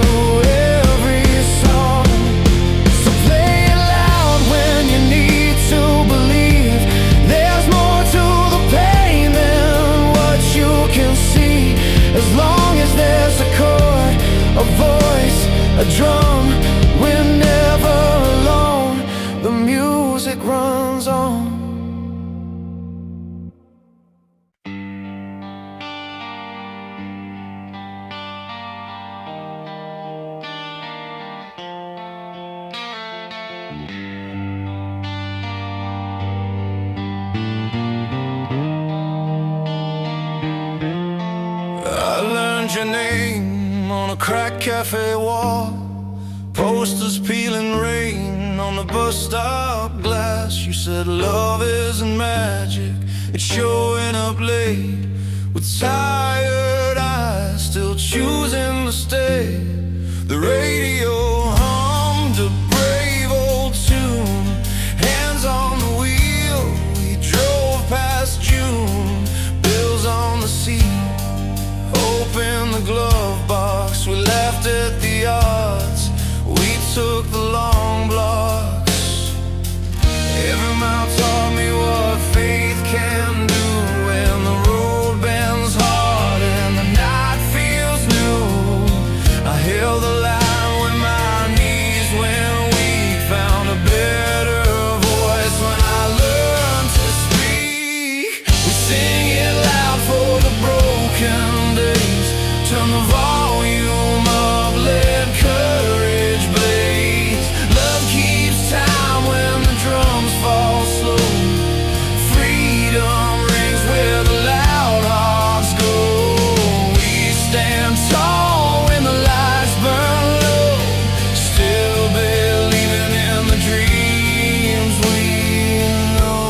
cafe wall, posters peeling rain on the bus stop glass. You said love isn't magic, it's showing up late with tired eyes, still choosing to stay. The radio hummed a brave old tune, hands on the wheel, we drove past June. Bills on the seat, open the glove box, we laughed at the odds, we took the long blocks. Every mile taught me what faith can do when the road bends hard and the night feels new. I held the line when my knees went weak, found a better voice when I learned to speak. We sing it loud for the broken days, turn the volume up, let courage blaze. Love keeps time when the drums fall slow, freedom rings where the loud hearts go. We stand tall when the lights burn low, still believing in the dreams we know.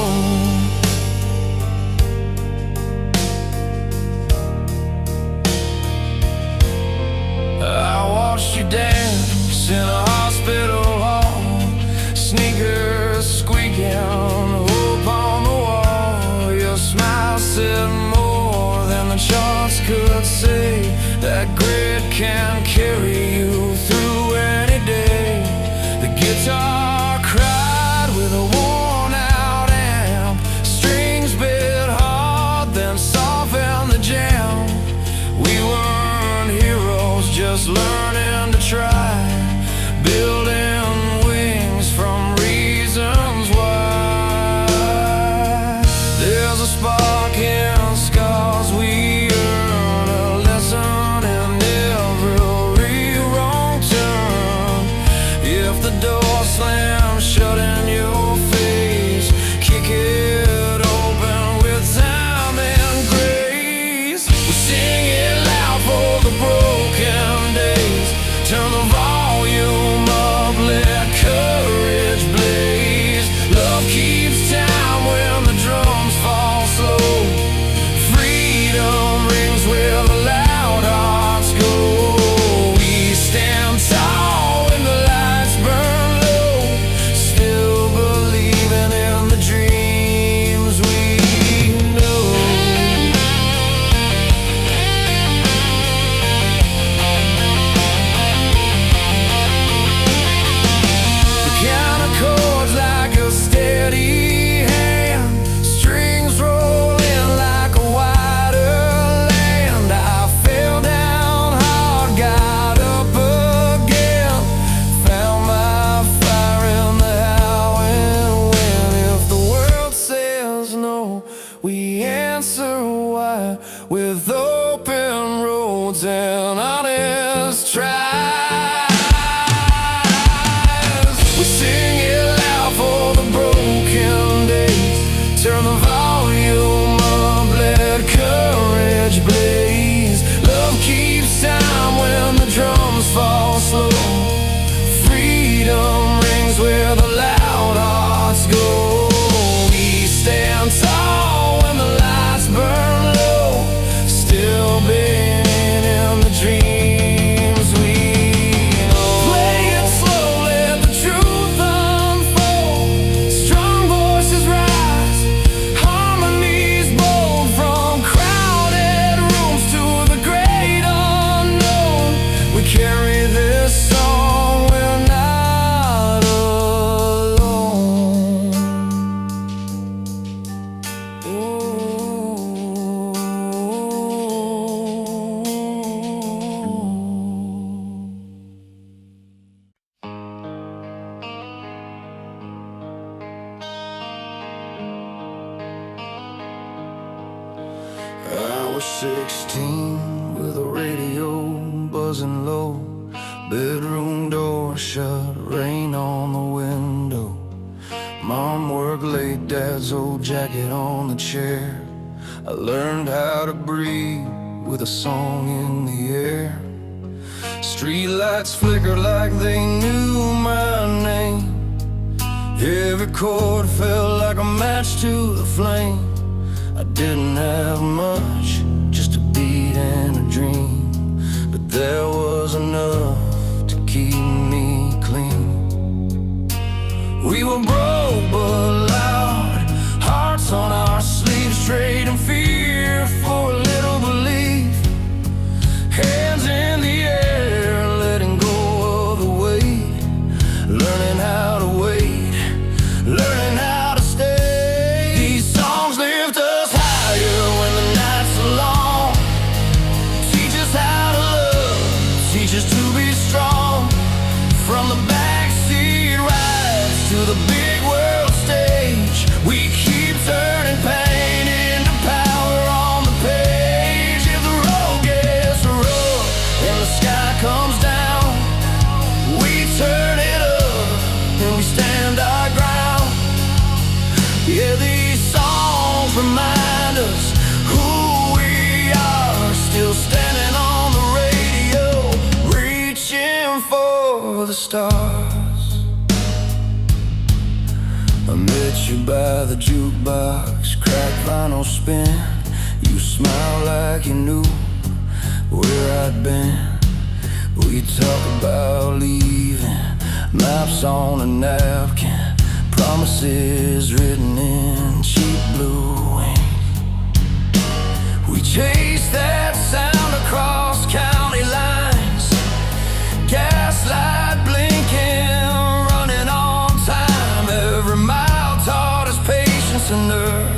I watched you dance in a hospital hall, sneakers squeaking, hope on the wall. Your smile said more than the charts could say, that grit can carry you through any day. The guitar cried with a worn out amp, strings bit hard then softened the jam. We weren't heroes, just learning to try, building wings from reasons why. There's a spark in scars we earn, a lesson in every wrong turn. If the door slams shut in your face, kick it open with time and grace. We sing it loud for the broken days, turn the volume up, let courage blaze. Love keeps time when the drums fall slow, freedom rings where the loud hearts go. We stand tall when the lights burn low, still believing in the dreams we know. Piano chords like a steady hand, strings rolling like a wider land. I fell down hard, got up again, found my fire in the how and when. If the world says no, we answer why, with open roads and honest tries. We sing it loud for the broken days, turn the volume up, let courage blaze. Love keeps time when the drums fall slow, freedom rings where the loud hearts go. We stand tall when the lights burn low, still being in the dreams we know. Play it slow, let the truth unfold, strong voices rise, harmonies bold, from crowded rooms to the great unknown. We carry this song, we're not alone. I was 16 with a radio buzzing low, bedroom door shut, rain on the window. Mom worked late, dad's old jacket on the chair. I learned how to breathe with a song in the air. Streetlights flickered like they knew my name. Every chord felt like a match to the flame. I didn't have much, just a beat and a dream, but there was enough to keep me clean. We were broke but loud, hearts on our sleeves, trading fear for a little belief. Hands in the air, letting go of the weight, learning how to wait, learning how to stay. These songs lift us higher when the nights are long, teach us how to love, teach us to be strong. From the backseat rides to the big world stage, we keep turning pain into power on the page. If the road gets rough and the sky comes down, we turn it up and we stand our ground. Yeah, these songs remind us who we are, still standing on the radio, reaching for the stars. I met you by the jukebox, cracked vinyl spin. You smiled like you knew where I'd been. We talk about leaving, maps on a napkin, promises written in cheap blue ink. We chase that sound across county lines, gaslight blinking, running on time. Every mile taught us patience and nerve.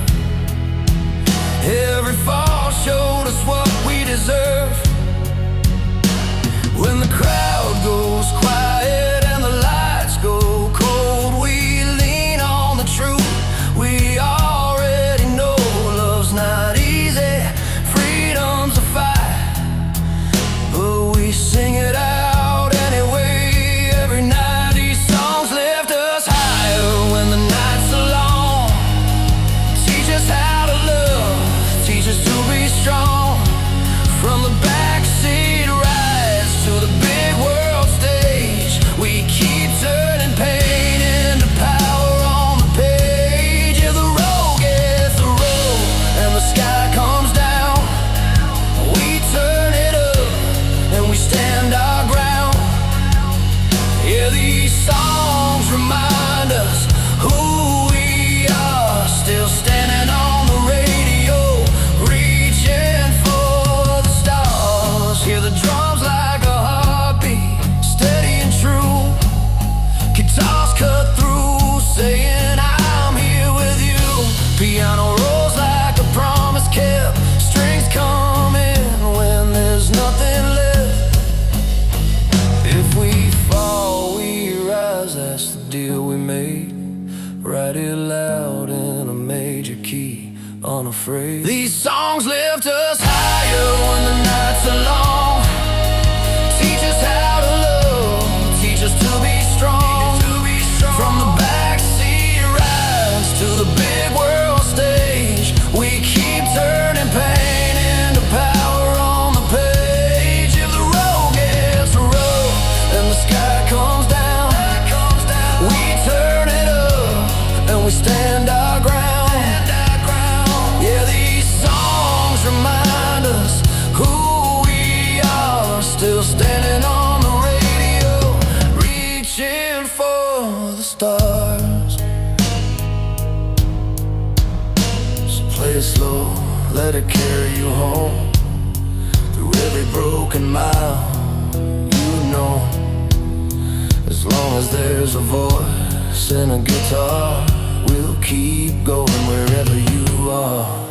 Every fall showed us what we deserve. When the crowd goes quiet and the lights go cold, we lean on the truth we already know. Love's not easy, freedom's a fight, but we sing it out anyway. Every night these songs lift us higher when the nights are long, teach us how to love, teach us to be strong. From the backseat rides to the big world stage, we keep turning pain into power on the page. If the road gets rough and the sky comes down, we turn it up and we stand our ground. Yeah, these songs remind us who we are, still standing on the radio, reaching for the stars. Hear the drums like a heartbeat, steady and true. Guitars cut through, saying I'm here with you. Piano rolls like a promise kept, strings come in when there's nothing left. If we fall, we rise, that's the deal we made. Write it loud in a major key, unafraid. These songs lift us higher when the nights are long, teach us how to love, teach us to be strong. From the backseat rides to the big world stage, we keep turning pain into power on the page. If the road gets rough and the sky comes down, we turn it up and we stand our ground. Yeah, these songs remind us who we are, still standing on the radio, reaching for the stars. So play it slow, let it carry you home, through every broken mile. You know, as long as there's a voice and a guitar, we'll keep going wherever you are.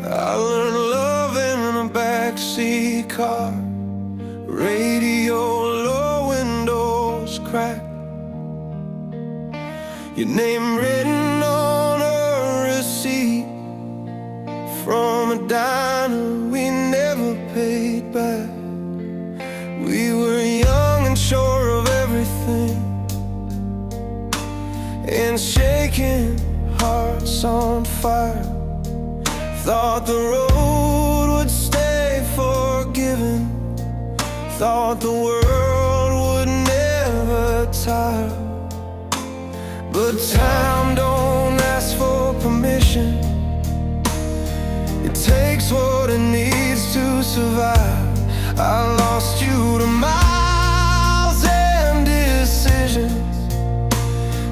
I learned love in a backseat car, radio low, windows cracked. your name written on a receipt from a diner we never paid back. We were young and sure of everything, and shaking hearts on fire. Thought the road would stay forgiven, thought the world would never tire. But time don't ask for permission, it takes what it needs to survive. I lost you to miles and decisions,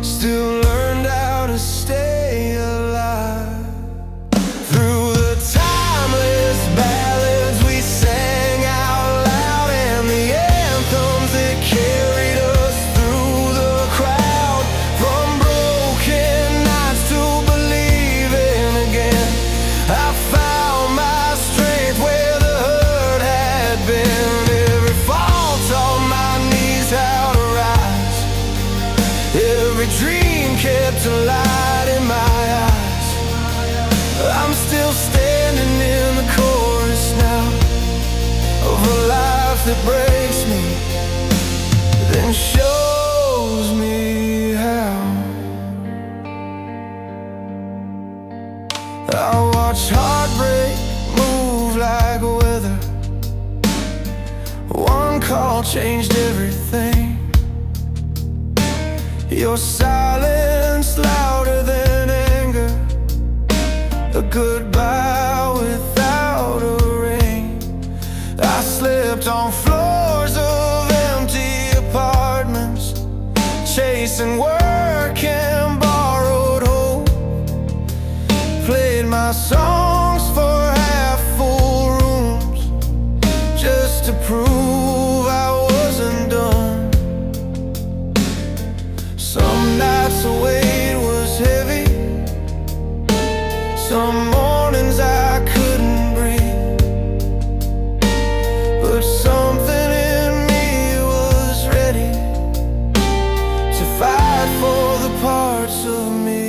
still learned how to stay alive. Through the timeless ballads we sang out loud, and the anthems that carried us through the crowd. From broken nights to believing again, I found my strength where the hurt had been. Every fall taught my knees how to rise, every dream kept a light in my eyes. I'm still standing in the chorus now of a life that breaks me, then shows me how. I watch heartbreak move like weather. One call changed everything. Your silence louder than anger, a goodbye without a ring. I slept on floors of empty apartments, chasing work and borrowed hope. Played my songs for half-full rooms, just to prove I wasn't done. Some nights the weight was heavy, some mornings I couldn't breathe, but something in me was ready to fight for the parts of me.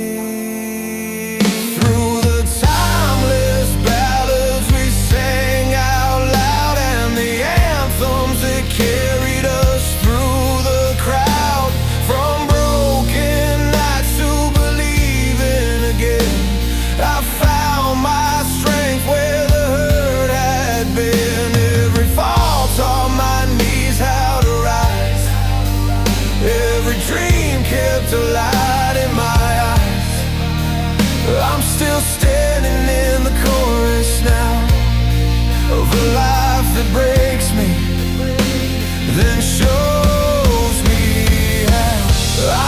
Through the timeless ballads we sang out loud, and the anthems that carried us through the crowd. From broken nights to believing again, I found my strength where the hurt had been. Every fall taught my knees how to rise, every dream kept a light in my eyes. I'm still standing in the chorus now of a life that breaks me, then shows me how.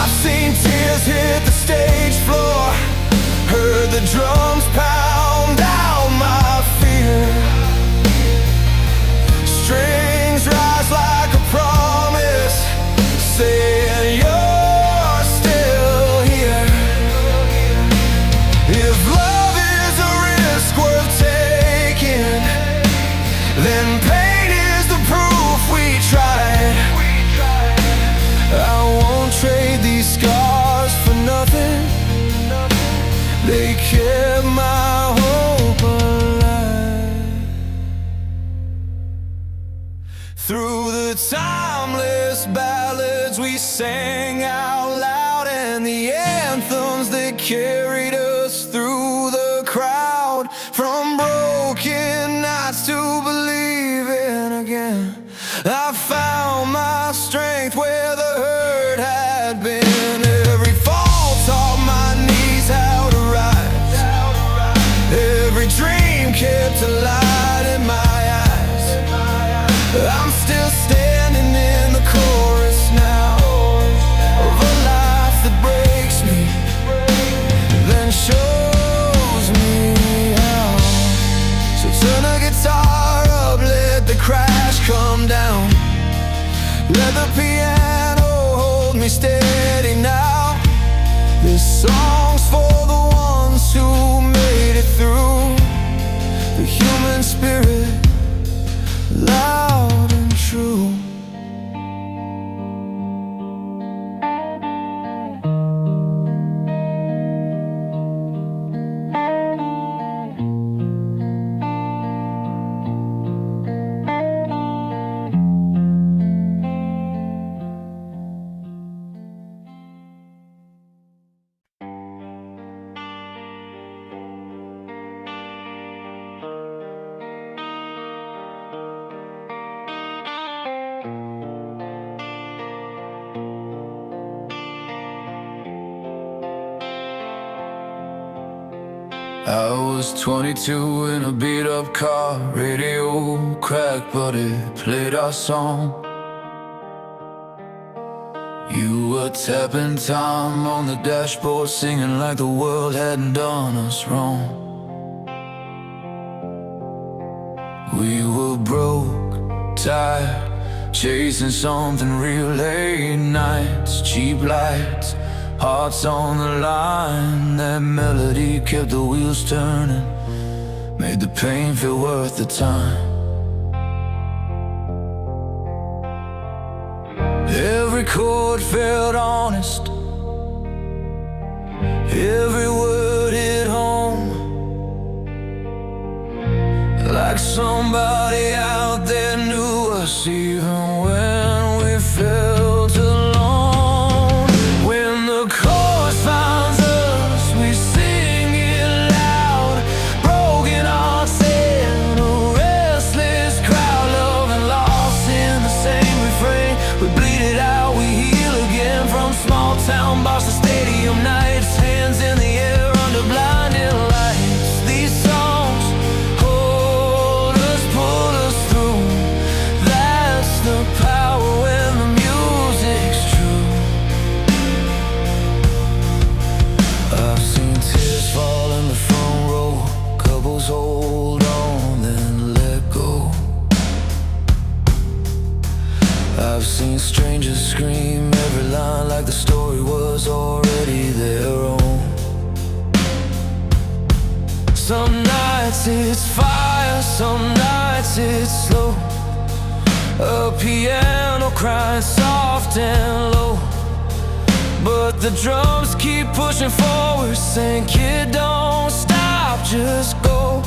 I've seen tears hit the stage floor, heard the drums pound out my fear. Strings rise like a promise, saying you're still here. If love is a risk worth taking, then pain is the proof we tried. I won't trade these scars for nothing, they kept my hope alive. Through the timeless ballads we sang out loud, and the anthems that carried us through the crowd. From broken nights to believing again, I found my strength where the hurt had been. Every fall taught my knees how to rise, every dream kept a light in my eyes. I'm still standing in the chorus now of a life that breaks me, then shows me how. So turn the guitar up, let the crash come down, let the piano I was 22 in a beat-up car, radio cracked, but it played our song. You were tapping time on the dashboard, singing like the world hadn't done us wrong. We were broke, tired, chasing something real, late nights, cheap lights, hearts on the line. That melody kept the wheels turning, made the pain feel worth the time. Every chord felt honest, every word hit home, like somebody out there knew us even when we felt alone. When the chorus finds us, we sing it loud, broken hearts in a restless crowd, loving lost in the same refrain. We bleed it out, we heal again, from small town bars to stadium nights, hands in the air under blinding lights. These songs hold us, pull us through. That's the power when the music's true. I've seen tears fall in the front row, couples hold on then let go. I've seen strangers scream every line like the story was already their own. Some nights it's fire, some nights it's slow, a piano crying soft and low, but the drums keep pushing forward, saying, kid, don't stop, just go.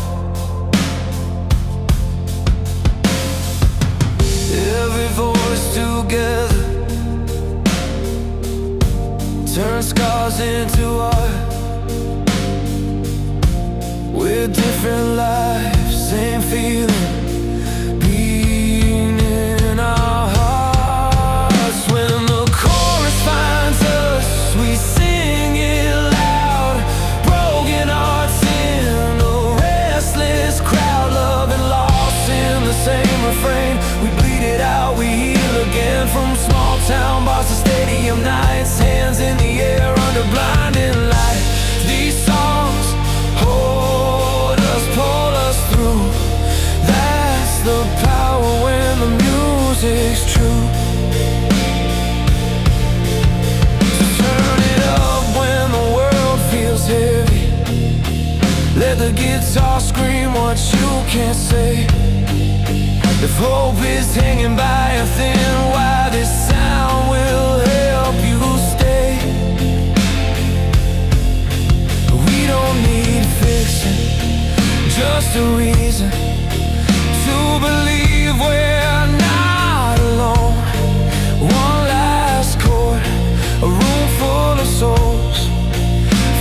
Every voice together turn scars into art. We're different lives, same feeling, beating in our hearts. When the chorus finds us, we sing it loud, broken hearts in a restless crowd, loving lost in the same refrain. We bleed it out, we heal again, from small town bars to stadium nights, hands in the air under blinding light. These songs hold us, pull us through. That's the power when the music's true. So turn it up when the world feels heavy, let the guitar scream what you can't say. If hope is hanging by a thin wire, this sound will help you stay. We don't need fixing, just a reason to believe we're not alone. One last chord, a room full of souls,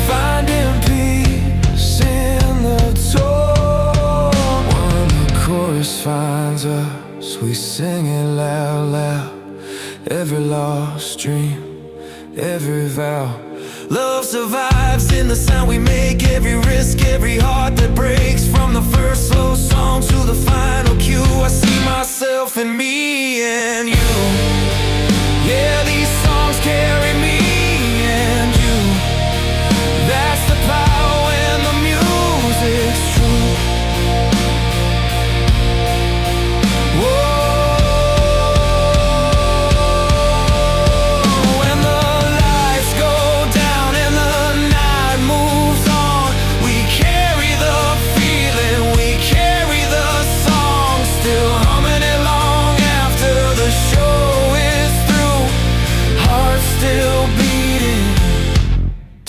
finding peace in the tone. When the chorus finds us, we sing it loud, loud. Every lost dream, every vow. Love survives in the sound we make, every risk, every heart that breaks. From the first slow song to the final cue, I see myself in me and you. Yeah, these songs carry me and you. That's the power when the music's true.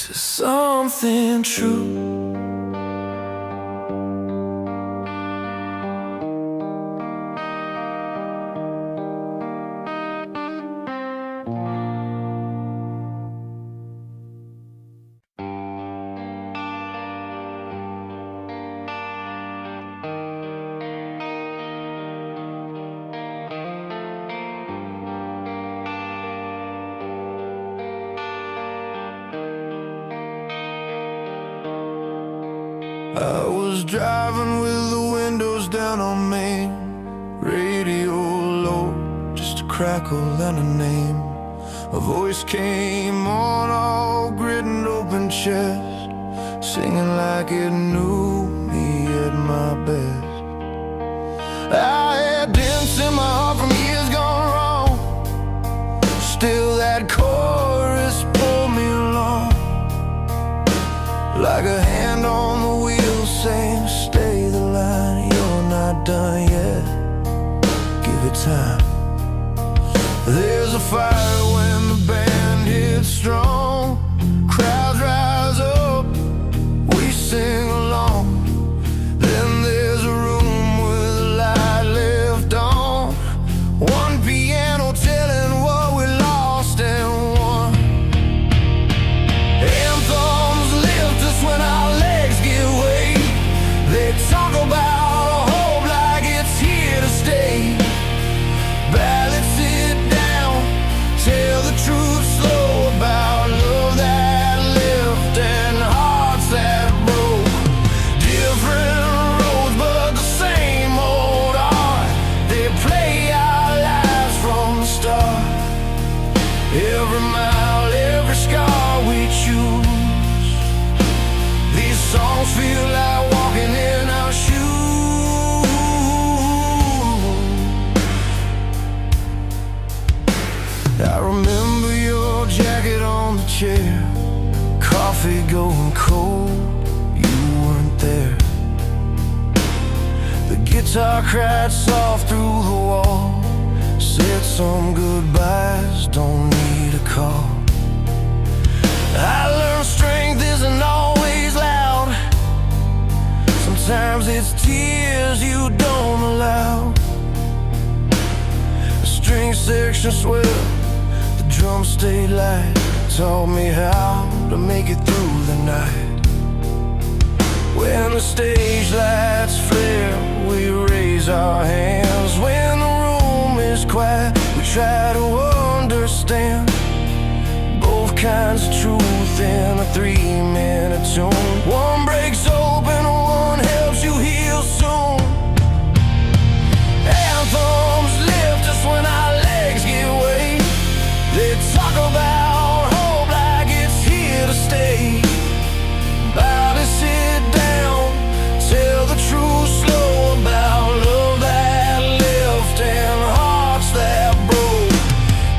Something true. I was driving with the windows down on Main, radio low, just a crackle and a name. A voice came on, all grit and open chest, singing like it knew me at my best. I had dents in my heart from years gone wrong, still that chorus pulled me along, like a hand on the wheel saying, stay the line, you're not done yet, give it time. There's a fire when the band hits strong, crowds rise up, we sing along. Then there's a room with a light left on, one piano telling what we lost and won. Anthems lift us when our legs give way, they talk about hope like it's here to stay. Ballads sit down, tell the truth slow about love that lived and hearts that broke. Different roads but the same old art, they play our lives from the start. Every mile, every scar we choose, these songs feel like walking in our shoes. I remember your jacket on the chair, coffee going cold, you weren't there. The guitar cried soft through the wall, said some goodbyes, don't need a call. I learned strength isn't always loud, sometimes it's tears you don't allow. The string section swelled, drum stayed light, taught me how to make it through the night. When the stage lights flare, we raise our hands. When the room is quiet, we try to understand both kinds of truth in a 3-minute tune. One breaks open, one helps you heal soon. Anthems lift us when our legs give way, they talk about hope like it's here to stay. Bodies sit down, tell the truth slow about love that left and hearts that broke.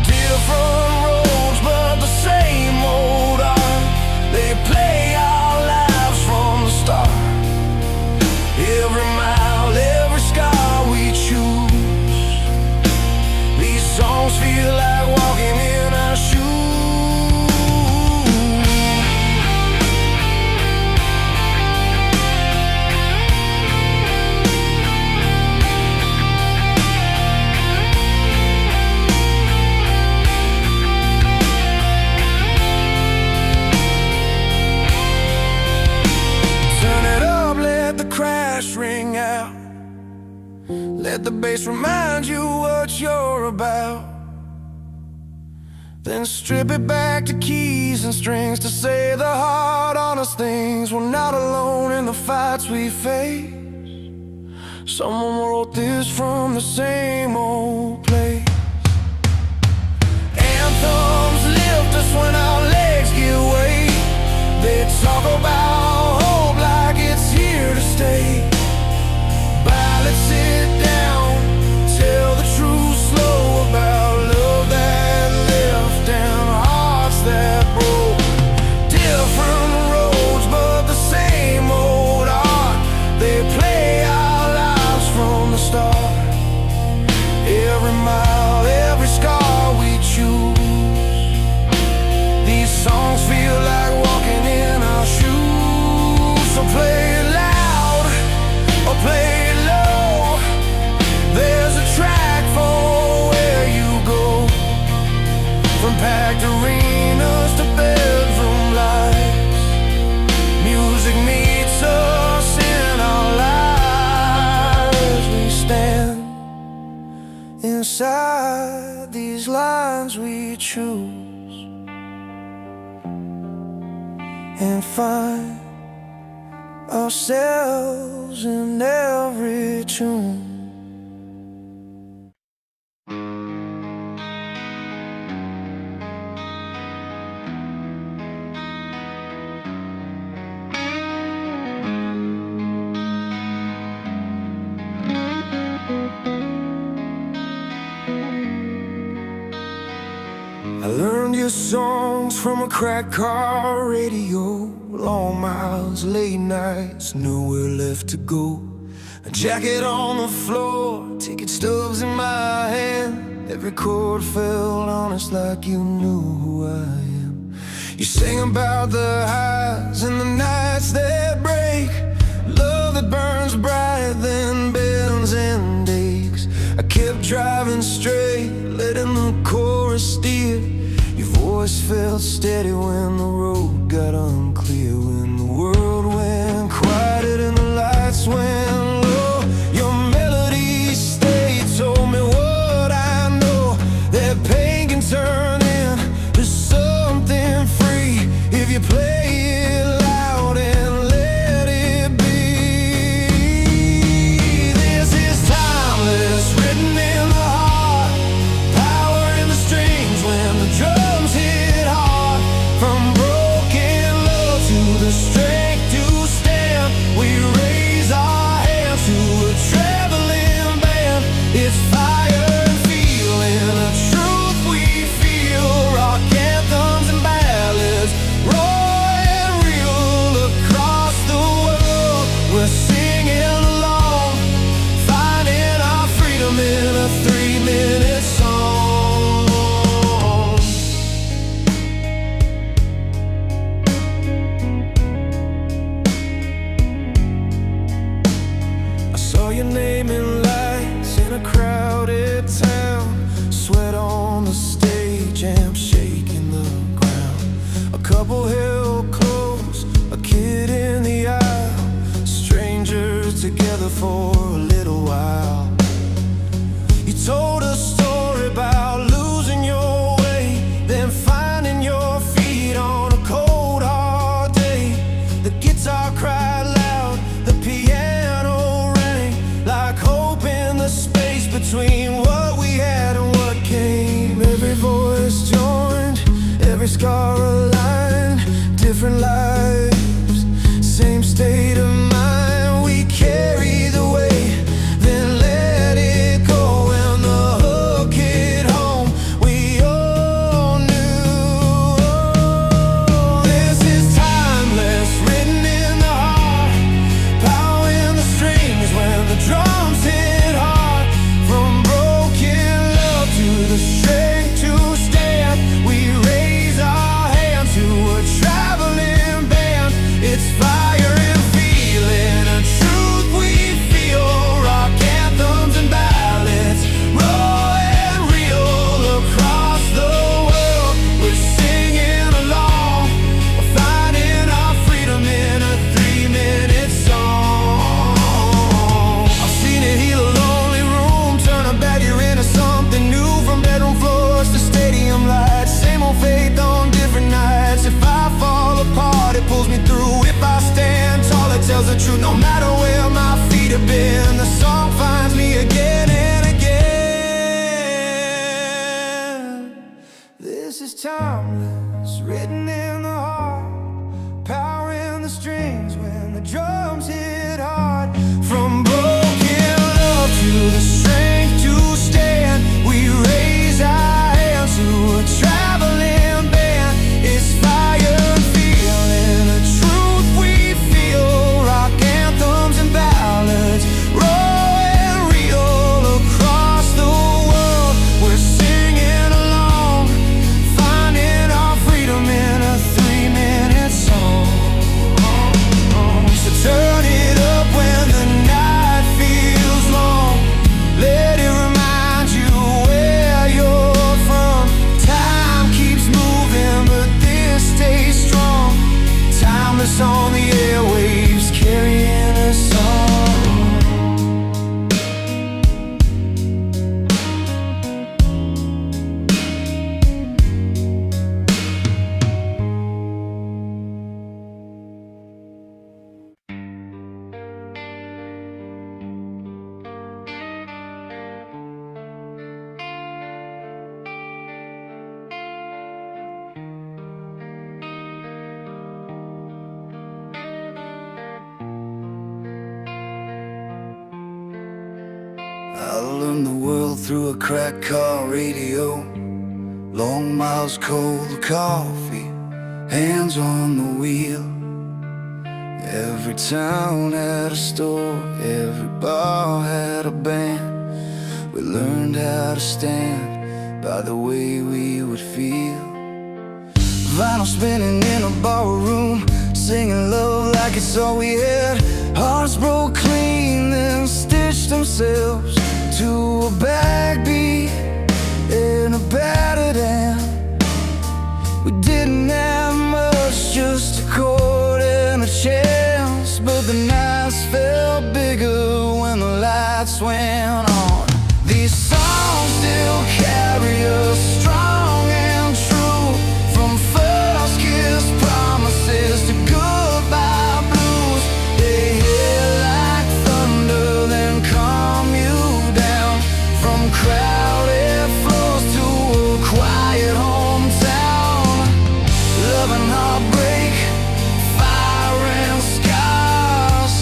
Different roads but the same old art, they play our lives from the start. Every mile, every scar we choose, these songs feel like walking in our shoes. Turn it up, let the crash ring out, let the bass remind you what you're about. Then strip it back to keys and strings to say the hard, honest things. We're not alone in the fights we face, someone wrote this from the same old place. Anthems lift us when our legs give way, they talk about hope like it's here to stay. Ballads sit down, tell the truth slow about love that lived and hearts that broke. Different roads but the same old art, they play our lives from the start. Every mile, every scar we choose, these songs feel like walking in our shoes. So play it loud or play it low, there's a track for where you go. From packed arenas to bedroom lights, music meets us in our lives. We stand inside these lines we choose and find ourselves in every tune. I learned your songs from a cracked car radio. Long miles, late nights, nowhere left to go. A jacket on the floor, ticket stubs in my hand. Every chord felt honest, like you knew who I am. You sang about the highs and the nights that break, love that burns bright then bends and aches. I kept driving straight, letting the chorus steer. Your voice felt steady when the road got unclear. When the world went quiet and the lights went low, your melody stayed, told me what I know, that pain can turn into something free if you play it loud and let it be. This is timeless, written in the heart, power in the strings when the drums hit hard. From broken love to the strength to stand, we raise our hands to a traveling band. It's fire and feeling, a truth we feel, rock anthems and ballads, raw and real across the world. We're singing along, finding our freedom in a 3-minute song. I saw your name in lights in a crowded town, sweat on the stage, amp shaking the ground. A couple held close, a kid in the aisle, strangers together for a little while. You told a story about losing your way, then finding your feet on a cold hard day. The guitar cried loud, the piano rang, like hope in the space between what we had and what came. Every voice joined, every scar aligned, different lives, same state of mind. We carry the weight, then let it go. When the hook hit home, we all knew. This is timeless, written in the heart, power in the strings when the drums hit hard. From broken love to the strength to stand, we raise our hands to a traveling band. It's fire and feeling, a truth we feel, rock anthems and ballads, raw and real across the world. We're singing along, finding our freedom in a 3-minute song. I've seen it heal a lonely room, turn a barrier into something new. From bedroom floors to stadium lights, same old faith on different nights. If I fall apart, it pulls me through. If I stand tall, it tells the truth. No matter where my feet have been, the song finds me again and again. This is timeless, written in the heart, power in the strings when the drums hit hard. From broken love to the strength to stand, we raise our hands to a traveling band. It's fire and feeling, a truth we feel, rock anthems and ballads, raw and real across the world. We're singing along, finding our freedom in a 3-minute song. So turn it up when the night feels long, let it remind you where you're from. Time keeps moving, but this stays strong. Timeless on the airwaves, carrying a song. I learned the world through a cracked car radio. Long miles, cold coffee, hands on the wheel. Every town had a store, every bar had a band. We learned how to stand by the way we would feel. Vinyl spinning in a barroom, singing love like it's all we had. Hearts broke clean, then stitched themselves to a backbeat in a battered hand. We didn't have much, just a chord and a chance, but the nights felt bigger when the lights went on. These songs still carry us strong and true, from first kiss promises to goodbye blues. They hit like thunder, then calm you down, from crowded floors to a quiet hometown. Love and heartbreak, fire and scars,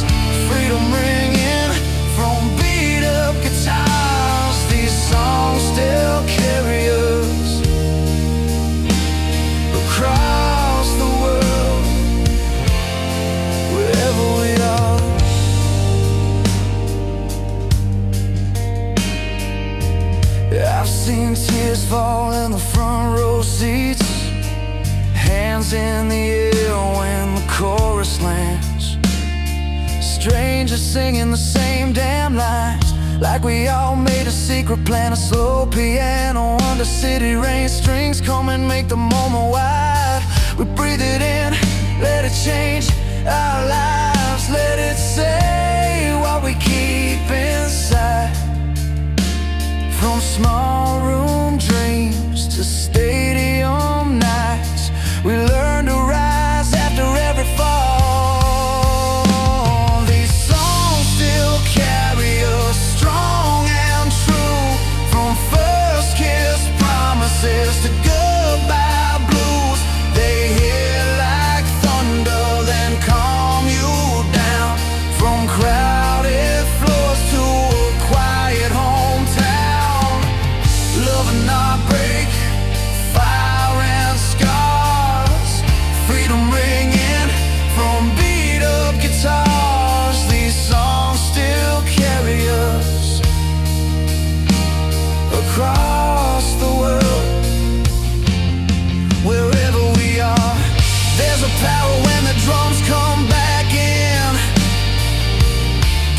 freedom ringing from beat up guitars. These songs still carry us across the world, wherever we are. I've seen tears fall in the front row seats, hands in the air when the chorus lands. Strangers singing the same damn lines, like we all made a secret plan. A slow piano under city rain, strings come and make the moment wide. We breathe it in, let it change our lives, let it say what we keep inside. From small room dreams to stadium nights, we learn to rise after every fall. These songs still carry us strong and true, from first kiss promises to goodbye blues. They hit like thunder, then calm you down, from crowded floors to a quiet hometown. Love and heartbreak, fire and scars, freedom ringing from beat up guitars. These songs still carry us across the world, wherever we are. There's a power when the drums come back in,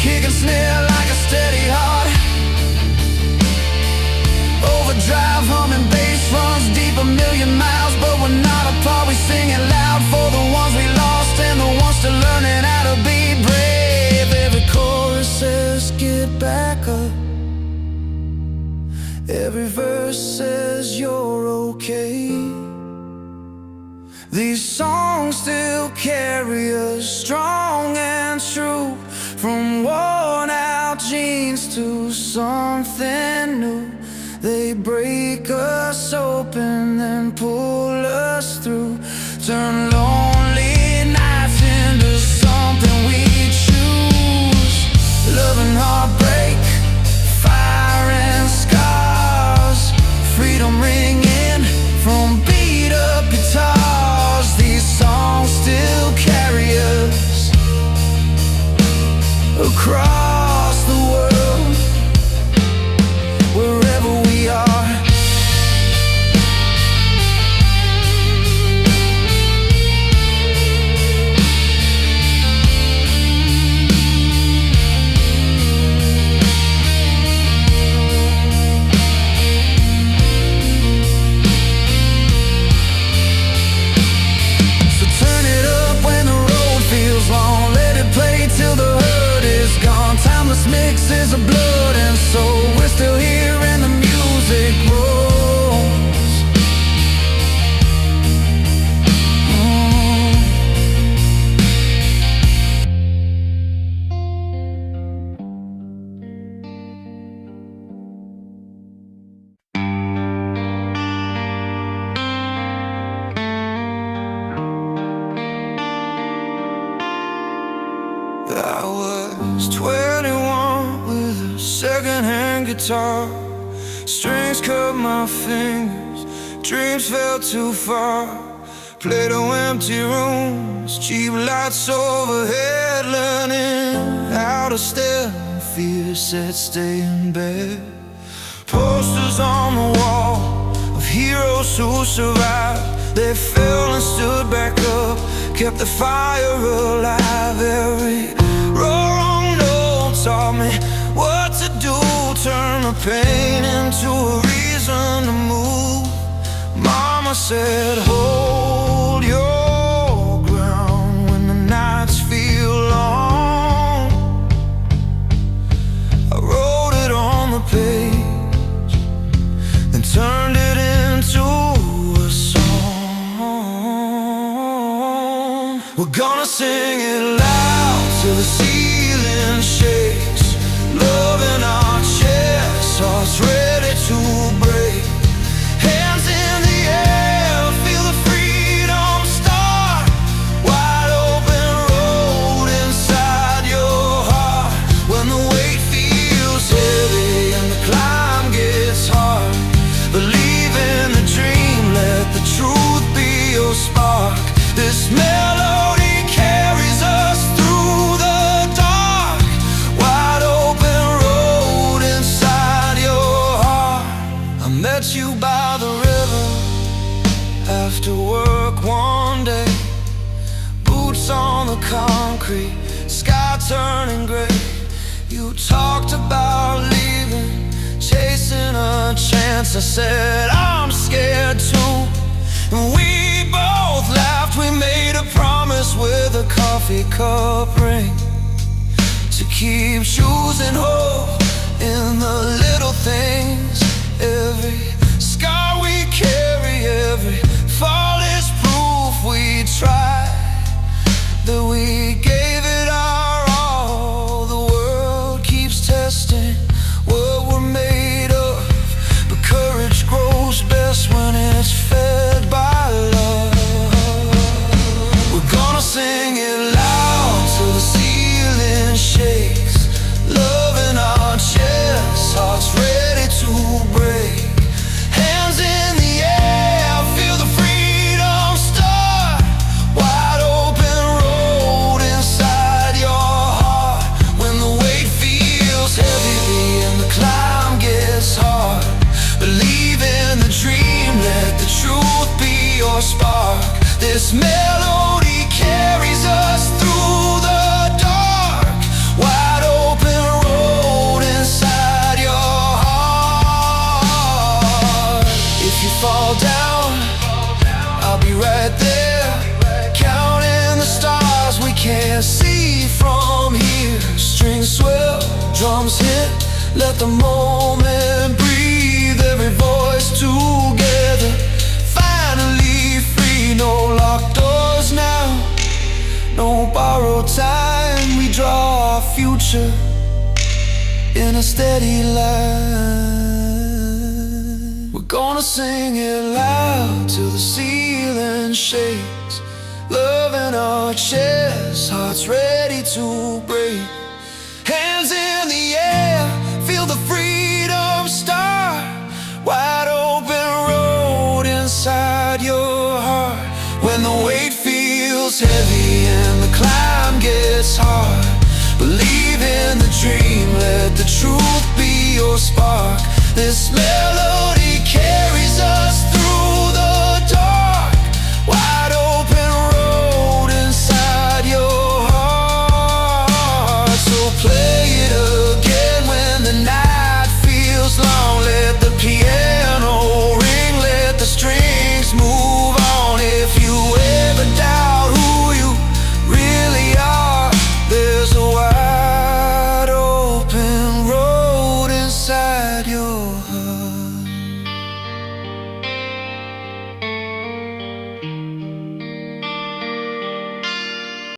kick and snare like a steady heart. Overdrive humming, bass runs deep a million miles, but we're not apart. We sing it loud for the ones we lost and the ones still learning how to be brave. Every chorus says get back up, every verse says you're okay. These songs still carry us strong and true, from worn out jeans to something new. They break us open, then pull us through, turn lonely nights into something we choose. Love and heartbreak, fire and scars, freedom ringing from beat up guitars. These songs still carry us across the world, wherever we are. So turn it up when the road feels long, let it play till the hurt is gone. Timeless mixes of blood and soul, we're still here and the music rolls. I was 21 with a second-hand guitar. Strings cut my fingers, dreams fell too far. Played on empty rooms, cheap lights overhead. Learning how to stare when fear said stay in bed. Posters on the wall of heroes who survived. They fell and stood back up, kept the fire alive. Every wrong note taught me what to do. Turn the pain into a reason to move. Mama said, hold your ground when the nights feel long. I wrote it on the page, then turned it into a song. We're gonna sing it loud till the ceiling shakes. Love in our chest, hearts ready to break. Hands in the air, feel the freedom start. Wide open road inside your heart. When the weight feels heavy and the climb gets hard, believe in the dream, let the truth be your spark. This melody carries us through the dark. Wide open road inside your heart. I met you by the river after work one day. Boots on the concrete, sky turning gray. You talked about leaving, chasing a chance. I said, I'm scared too. And we both laughed. We made a promise with a coffee cup ring to keep choosing hope in the little things. Every scar we carry, every fall is proof we tried, that we gave it our all. The world keeps testing what we're made of, but courage grows best when it's fed by love. We're gonna sing it loud till the ceiling shakes. Love in our chests, hearts ready to break. Hands in the air, feel the freedom start. Wide open road inside your heart. When the weight feels heavy and the climb gets hard, believe in the dream, let the truth be your spark. This melody carries us through the dark. Wide open road inside your heart. If you fall down, I'll be right there, counting the stars we can't see from here. Strings swell, drums hit, let the moment breathe. Every voice together, finally free. No locked doors now, no borrowed time. We draw our future in a steady line. We're gonna sing it loud till the ceiling shakes. Love in our chests, hearts ready to break. Hands in the air, feel the freedom start. Wide open road inside your heart. When the weight feels heavy and the climb gets hard, believe in the dream, let the truth be your spark. This